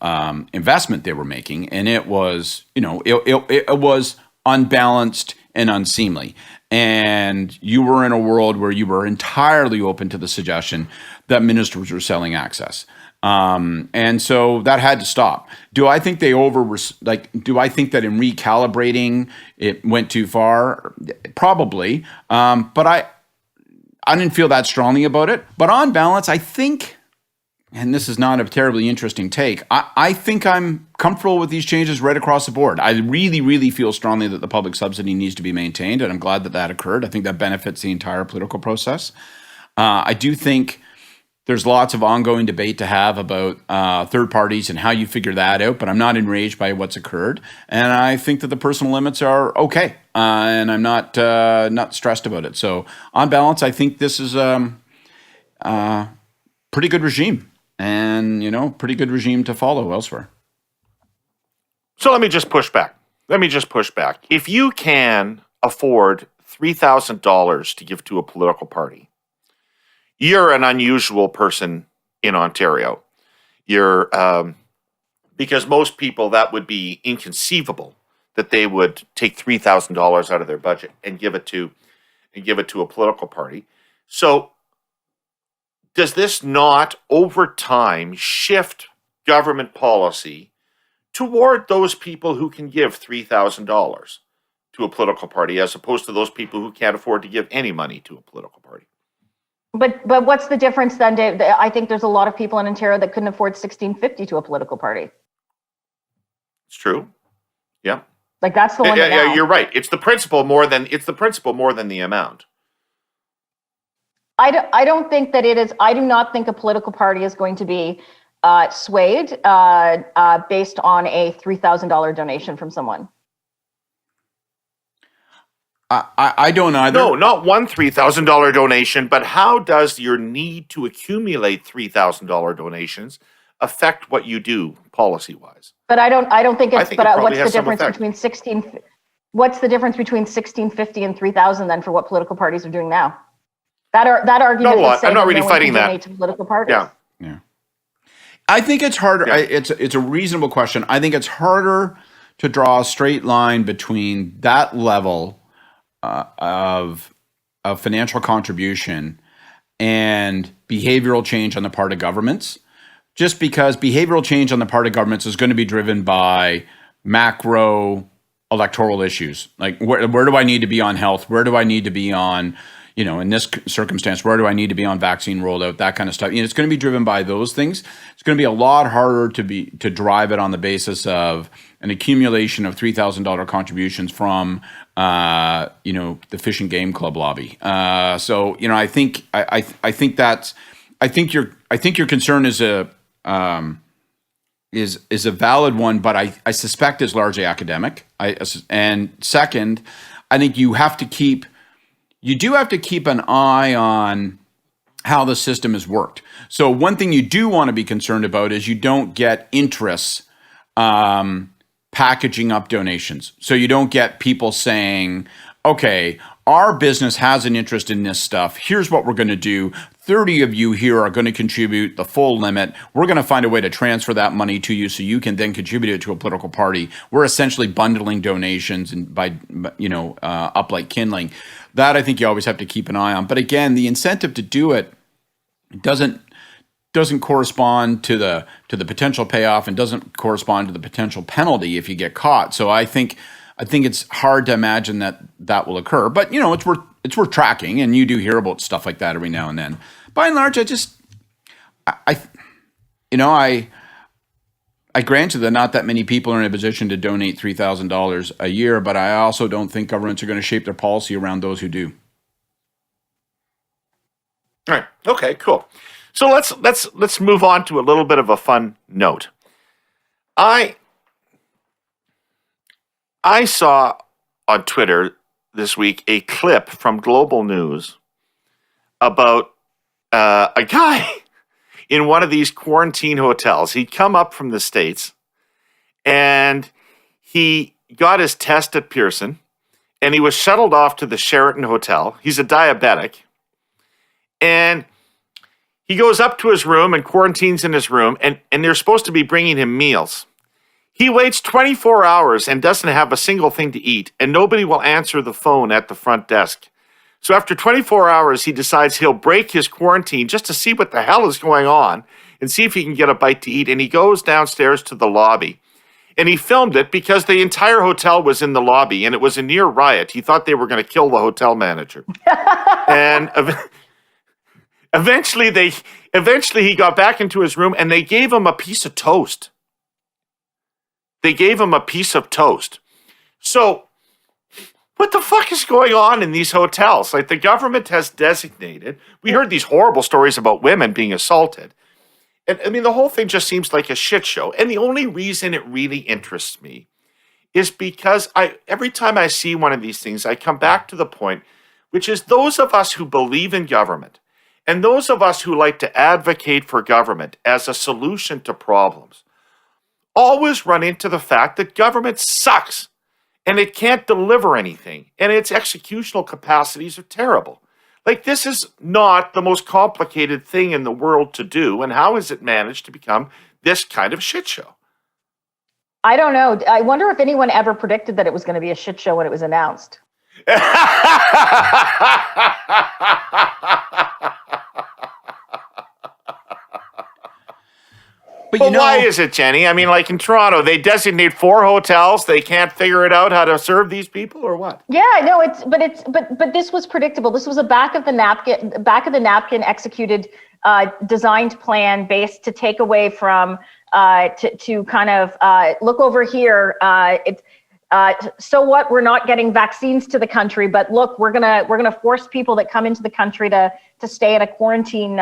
S4: investment they were making, and it was, it was unbalanced and unseemly. And you were in a world where you were entirely open to the suggestion that ministers were selling access. And so that had to stop. Do I think they do I think that in recalibrating it went too far? Probably. But I didn't feel that strongly about it. But on balance, I think, and this is not a terribly interesting take, I think I'm comfortable with these changes right across the board. I really, really feel strongly that the public subsidy needs to be maintained, and I'm glad that occurred. I think that benefits the entire political process. I do think there's lots of ongoing debate to have about third parties and how you figure that out, but I'm not enraged by what's occurred. And I think that the personal limits are okay, and I'm not stressed about it. So on balance, I think this is a pretty good regime, and, pretty good regime to follow elsewhere.
S1: So let me just push back. If you can afford $3,000 to give to a political party, you're an unusual person in Ontario. You're because most people, that would be inconceivable that they would take $3,000 out of their budget and give it to a political party. So does this not over time shift government policy toward those people who can give $3,000 to a political party as opposed to those people who can't afford to give any money to a political party?
S3: But what's the difference then, Dave? I think there's a lot of people in Ontario that couldn't afford $16.50 to a political party.
S1: It's true. Yeah.
S3: Like that's the one.
S1: Yeah, you're right. It's the principle more than the amount.
S3: I don't think that it is. I do not think a political party is going to be swayed based on a $3,000 donation from someone.
S4: I don't either.
S1: No, not one $3,000 donation, but how does your need to accumulate $3,000 donations affect what you do policy-wise?
S3: But I don't think it's. But
S1: what's the difference
S3: between What's the difference between $16.50 and $3,000 then for what political parties are doing now? That argument.
S1: I'm not really fighting that.
S3: To political parties.
S1: Yeah.
S4: I think it's harder. Yeah. It's a reasonable question. I think it's harder to draw a straight line between that level of financial contribution and behavioral change on the part of governments, just because behavioral change on the part of governments is going to be driven by macro electoral issues. Like where do I need to be on health? Where do I need to be on, in this circumstance, where do I need to be on vaccine rollout, that kind of stuff. It's going to be driven by those things. It's going to be a lot harder to drive it on the basis of an accumulation of $3,000 contributions from the Fish and Game Club lobby. So I think your concern is a valid one, but I suspect is largely academic. And second, I think you do have to keep an eye on how the system has worked. So one thing you do want to be concerned about is you don't get interests packaging up donations. So you don't get people saying, okay, our business has an interest in this stuff. Here's what we're going to do. 30 of you here are going to contribute the full limit. We're going to find a way to transfer that money to you so you can then contribute it to a political party. We're essentially bundling donations and by up like kindling. That I think you always have to keep an eye on. But again, the incentive to do it doesn't correspond to the potential payoff and doesn't correspond to the potential penalty if you get caught. So I think it's hard to imagine that will occur. But it's worth tracking, and you do hear about stuff like that every now and then. By and large, I grant you that not that many people are in a position to donate $3,000 a year, but I also don't think governments are going to shape their policy around those who do.
S1: All right. Okay. Cool. So let's move on to a little bit of a fun note. I saw on Twitter this week a clip from Global News about a guy in one of these quarantine hotels. He'd come up from the States and he got his test at Pearson and he was shuttled off to the Sheraton Hotel. He's a diabetic. And he goes up to his room and quarantines in his room, and they're supposed to be bringing him meals. He waits 24 hours and doesn't have a single thing to eat, and nobody will answer the phone at the front desk. So after 24 hours, he decides he'll break his quarantine just to see what the hell is going on and see if he can get a bite to eat. And he goes downstairs to the lobby. And he filmed it because the entire hotel was in the lobby, and it was a near riot. He thought they were going to kill the hotel manager. And eventually he got back into his room, and they gave him a piece of toast. So what the fuck is going on in these hotels? Like, the government has designated, we heard these horrible stories about women being assaulted. And I mean, the whole thing just seems like a shit show. And the only reason it really interests me is because every time I see one of these things, I come back to the point, which is those of us who believe in government and those of us who like to advocate for government as a solution to problems always run into the fact that government sucks and it can't deliver anything and its executional capacities are terrible. Like, this is not the most complicated thing in the world to do, and how has it managed to become this kind of shit show?
S3: I don't know. I wonder if anyone ever predicted that it was going to be a shit show when it was announced.
S4: But
S1: why is it, Jenny? I mean, like in Toronto, they designate 4 hotels. They can't figure it out how to serve these people, or what?
S3: Yeah, no, but this was predictable. This was a back of the napkin executed, designed plan based to take away from, to kind of look over here. So what? We're not getting vaccines to the country, but look, we're gonna force people that come into the country to stay in a quarantine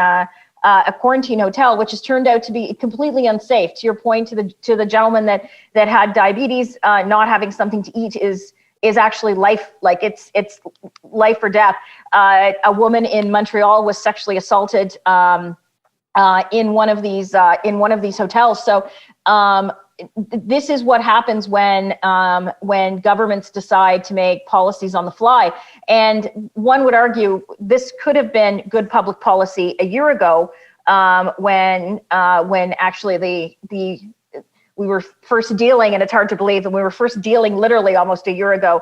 S3: hotel, which has turned out to be completely unsafe. To your point, to the gentleman that had diabetes, not having something to eat is actually life, like it's life or death. A woman in Montreal was sexually assaulted in one of these hotels. So this is what happens when governments decide to make policies on the fly. And one would argue this could have been good public policy a year ago, when actually we were first dealing, and it's hard to believe, and we were first dealing literally almost a year ago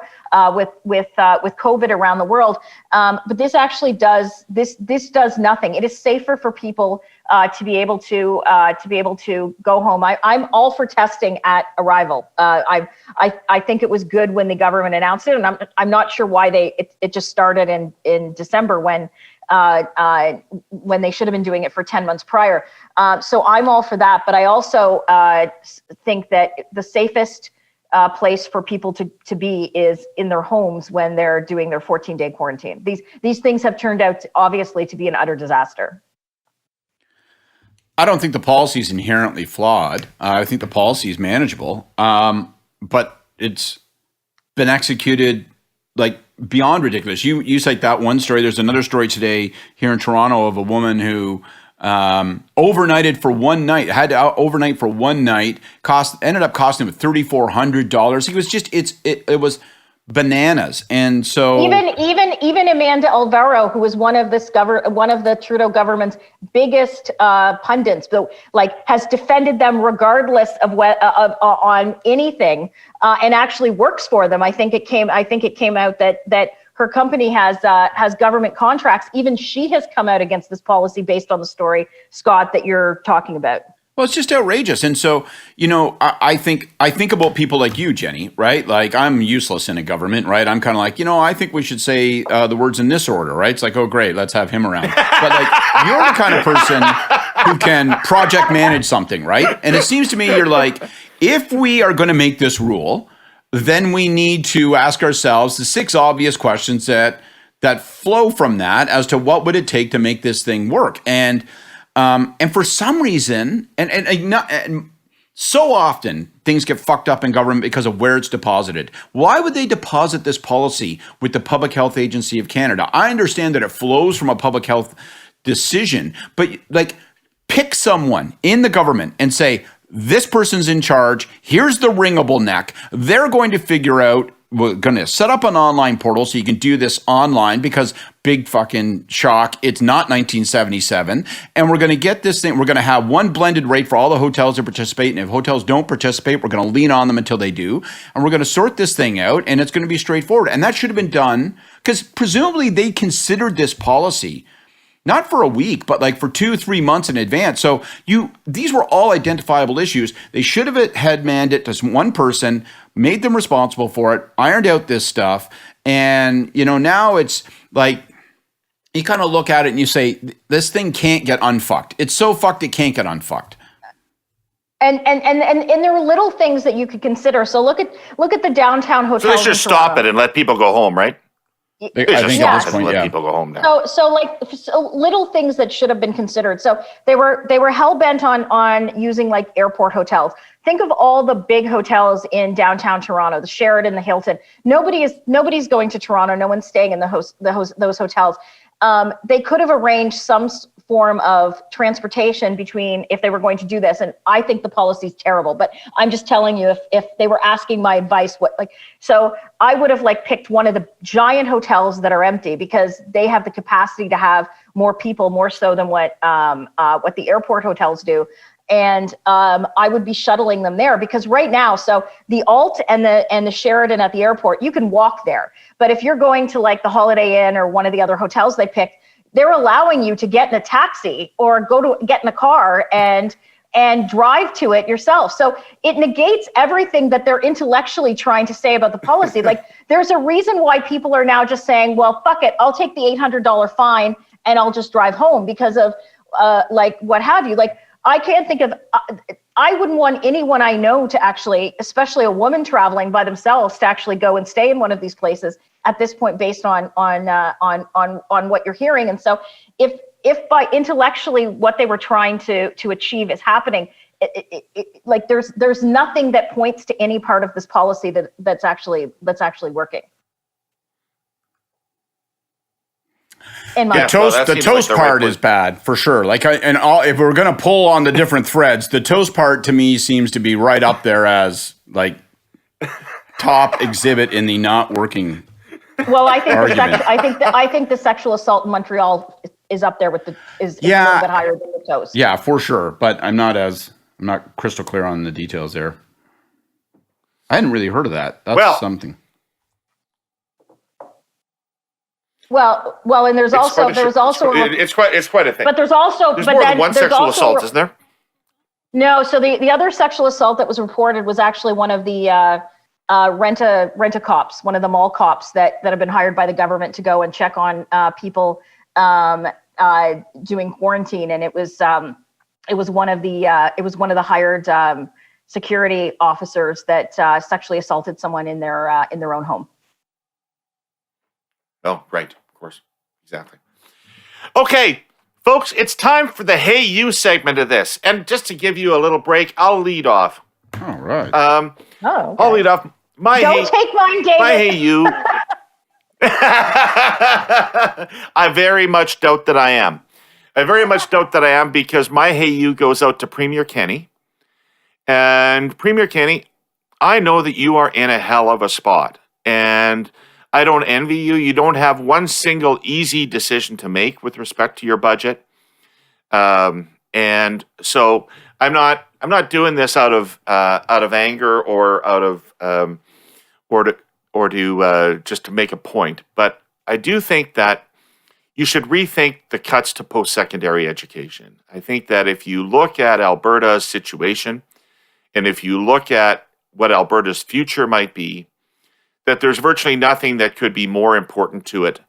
S3: with COVID around the world. But this actually does nothing. It is safer for people to be able to go home. I'm all for testing at arrival. I think it was good when the government announced it, and I'm not sure why it just started in December when they should have been doing it for 10 months prior. So I'm all for that. But I also think that the safest place for people to be is in their homes when they're doing their 14-day quarantine. These things have turned out obviously to be an utter disaster.
S4: I don't think the policy is inherently flawed. I think the policy is manageable, but it's been executed like beyond ridiculous. You cite that one story. There's another story today here in Toronto of a woman who overnighted for one night, had to overnight for one night, ended up costing him $3,400. It was bananas. And so even Amanda Alvaro, who was one of the Trudeau government's biggest pundits, has defended them regardless of on anything, and actually works for them. I think it came out that her company has government contracts. Even she has come out against this policy based on the story, Scott, that you're talking about. Well, it's just outrageous. And so, I think about people like you, Jenny, right? Like, I'm useless in a government, right? I'm kind of like, I think we should say the words in this order, right? It's like, oh, great, let's have him around. But like, you're the kind of person who can project manage something, right? And it seems to me you're like, if we are going to make this rule, then we need to ask ourselves the 6 obvious questions that flow from that as to what would it take to make this thing work. And for some reason, and so often things get fucked up in government because of where it's deposited. Why would they deposit this policy with the Public Health Agency of Canada? I understand that it flows from a public health decision, but like, pick someone in the government and say, this person's in charge. Here's the wringable neck. They're going to figure out, we're going to set up an online portal so you can do this online, because big fucking shock, it's not 1977. And we're going to get this thing. We're going to have one blended rate for all the hotels that participate. And if hotels don't participate, we're going to lean on them until they do. And we're going to sort this thing out, and it's going to be straightforward. And that should have been done because presumably they considered this policy not for a week, but like for 2-3 months in advance. So these were all identifiable issues. They should have headmanned it to one person, made them responsible for it, ironed out this stuff. And, now it's like, you kind of look at it and you say, this thing can't get unfucked. It's so fucked, it can't get unfucked.
S3: And there were little things that you could consider. So look at the downtown hotels.
S1: So let's just stop it and let people go home, right?
S4: I think at this point,
S1: let people go home now.
S3: So little things that should have been considered. So they were hell bent on using like airport hotels. Think of all the big hotels in downtown Toronto, the Sheraton, the Hilton. Nobody's going to Toronto. No one's staying in those hotels. They could have arranged some form of transportation between, if they were going to do this. And I think the policy is terrible, but I'm just telling you, if they were asking my advice, so I would have picked one of the giant hotels that are empty, because they have the capacity to have more people, more so than what the airport hotels do. And I would be shuttling them there, because right now, so the Alt and the Sheraton at the airport, you can walk there. But if you're going to the Holiday Inn or one of the other hotels they picked, they're allowing you to get in a taxi or get in a car and and drive to it yourself. So it negates everything that they're intellectually trying to say about the policy. Like, there's a reason why people are now just saying, well, fuck it, I'll take the $800 fine and I'll just drive home because of like what have you. Like, I can't think of, I wouldn't want anyone I know to actually, especially a woman traveling by themselves, to actually go and stay in one of these places at this point, based on what you're hearing. And so if by intellectually what they were trying to achieve is happening, like there's nothing that points to any part of this policy that's actually working.
S4: The toast part is bad for sure. Like, if we're gonna pull on the different threads, the toast part to me seems to be right up there as like top exhibit in the not working.
S3: Well, I think the sexual assault in Montreal is up there with is a little bit higher than the toast.
S4: Yeah, for sure. But I'm not crystal clear on the details there. I hadn't really heard of that. That's something. Well, and it's
S1: quite a thing.
S3: But there's also
S1: more than one sexual assault, isn't there?
S3: No, so the other sexual assault that was reported was actually one of the rent-a-cops, one of the mall cops that have been hired by the government to go and check on people doing quarantine, and it was one of the hired security officers that sexually assaulted someone in their own home.
S1: Oh, right. Of course. Exactly. Okay, folks, it's time for the Hey You segment of this. And just to give you a little break, I'll lead off.
S4: All right.
S3: Okay.
S1: I'll lead off.
S3: Don't take mine, David.
S1: My Hey You. I very much doubt that I am. Because my Hey You goes out to Premier Kenny. And Premier Kenny, I know that you are in a hell of a spot. And I don't envy you. You don't have one single easy decision to make with respect to your budget. And so I'm not doing this out of anger or out of just to make a point. But I do think that you should rethink the cuts to post-secondary education. I think that if you look at Alberta's situation, and if you look at what Alberta's future might be, that there's virtually nothing that could be more important to it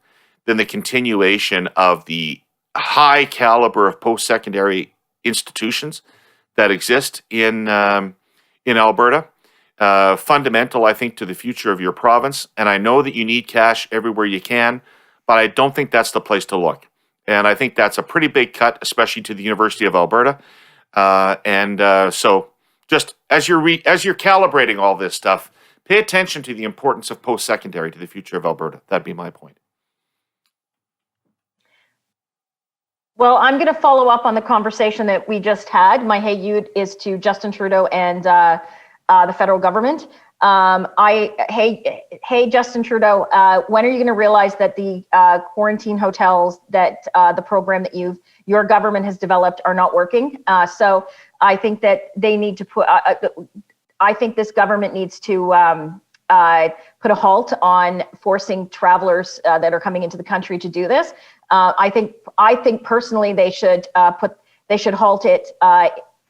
S1: than the continuation of the high caliber of post-secondary institutions that exist in Alberta. Fundamental, I think, to the future of your province. And I know that you need cash everywhere you can, but I don't think that's the place to look. And I think that's a pretty big cut, especially to the University of Alberta. So just as you're calibrating all this stuff, pay attention to the importance of post-secondary to the future of Alberta. That'd be my point.
S3: Well, I'm going to follow up on the conversation that we just had. My Hey You is to Justin Trudeau and the federal government. Hey, Justin Trudeau, when are you going to realize that the quarantine hotels, that the program that your government has developed, are not working? So I think that they need to put. I think this government needs to put a halt on forcing travelers that are coming into the country to do this. I think personally they should halt it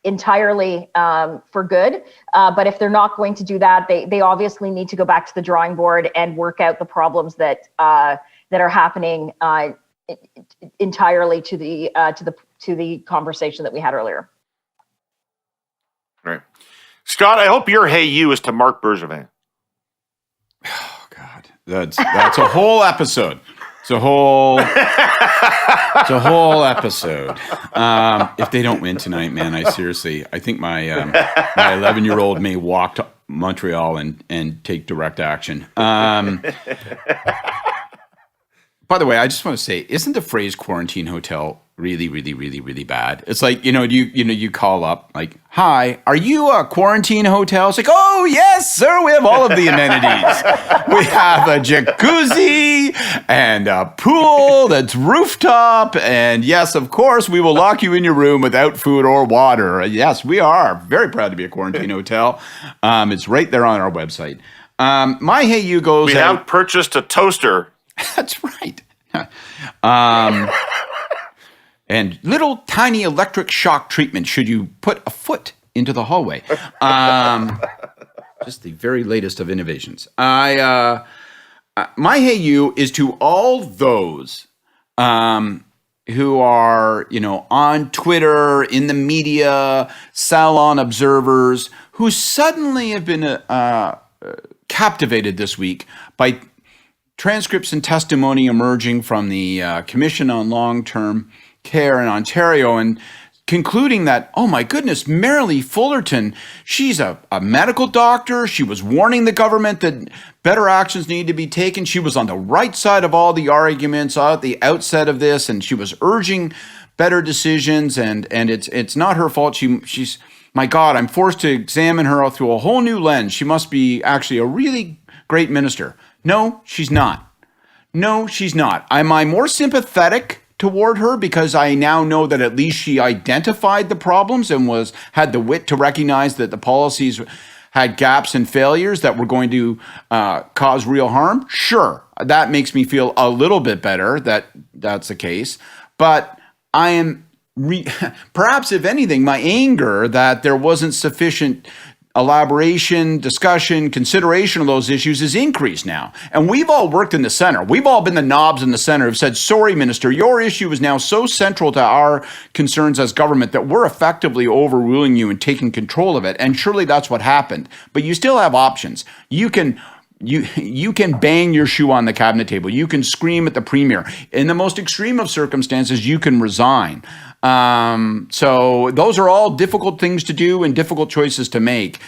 S3: entirely for good. But if they're not going to do that, they obviously need to go back to the drawing board and work out the problems that are happening entirely to the conversation that we had earlier.
S1: Right. Scott, I hope your Hey You is to Mark Bergevin.
S4: Oh God, that's a whole episode. It's a whole episode. If they don't win tonight, man, I think my 11-year-old may walk to Montreal and take direct action. By the way, I just want to say, isn't the phrase quarantine hotel really, really, really, really bad? It's like, you call up like, hi, are you a quarantine hotel? It's like, oh, yes, sir. We have all of the amenities. We have a jacuzzi and a pool that's rooftop. And yes, of course, we will lock you in your room without food or water. Yes, we are very proud to be a quarantine hotel. It's right there on our website. My Hey You goes
S1: We have purchased a toaster.
S4: That's right. and little tiny electric shock treatment should you put a foot into the hallway. Just the very latest of innovations. My hey you is to all those who are, on Twitter, in the media, salon observers, who suddenly have been captivated this week by transcripts and testimony emerging from the Commission on Long-Term Care in Ontario, and concluding that, oh my goodness, Marilee Fullerton, she's a medical doctor. She was warning the government that better actions need to be taken. She was on the right side of all the arguments at the outset of this, and she was urging better decisions, and it's not her fault. She's, my God, I'm forced to examine her through a whole new lens. She must be actually a really great minister. No, she's not. No, she's not. Am I more sympathetic toward her because I now know that at least she identified the problems and had the wit to recognize that the policies had gaps and failures that were going to cause real harm? Sure, that makes me feel a little bit better that that's the case. But I am, perhaps if anything, my anger that there wasn't sufficient elaboration, discussion, consideration of those issues is increased now. And we've all worked in the center. We've all been the knobs in the center who've said, sorry, Minister, your issue is now so central to our concerns as government that we're effectively overruling you and taking control of it. And surely that's what happened. But you still have options. You can bang your shoe on the cabinet table. You can scream at the Premier. In the most extreme of circumstances, you can resign. So those are all difficult things to do and difficult choices to make.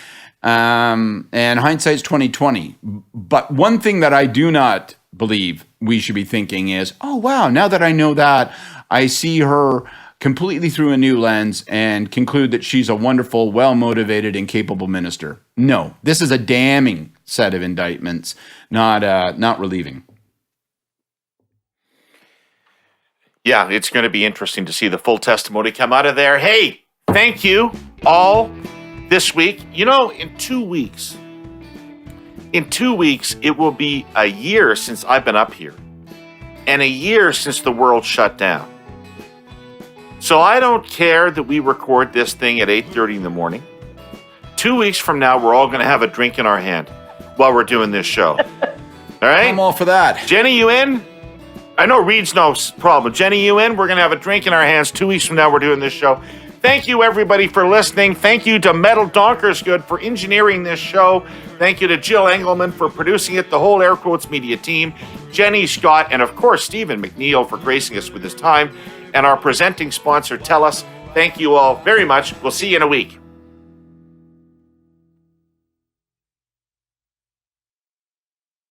S4: And hindsight's 20/20. But one thing that I do not believe we should be thinking is, oh wow, now that I know that, I see her completely through a new lens and conclude that she's a wonderful, well-motivated, and capable minister. No, this is a damning set of indictments, not relieving.
S1: Yeah, it's going to be interesting to see the full testimony come out of there. Hey, thank you all this week. In 2 weeks, it will be a year since I've been up here and a year since the world shut down. So I don't care that we record this thing at 8:30 in the morning. 2 weeks from now, we're all going to have a drink in our hand while we're doing this show. All right?
S4: I'm all for that.
S1: Jenny, you in? I know Reed's no problem. Jenny, you in? We're going to have a drink in our hands 2 weeks from now. We're doing this show. Thank you, everybody, for listening. Thank you to Metal Donkersgood for engineering this show. Thank you to Jill Engelman for producing it, the whole Air Quotes Media team, Jenni Scott, and of course, Stephen McNeil for gracing us with his time, and our presenting sponsor, Telus. Thank you all very much. We'll see you in a week.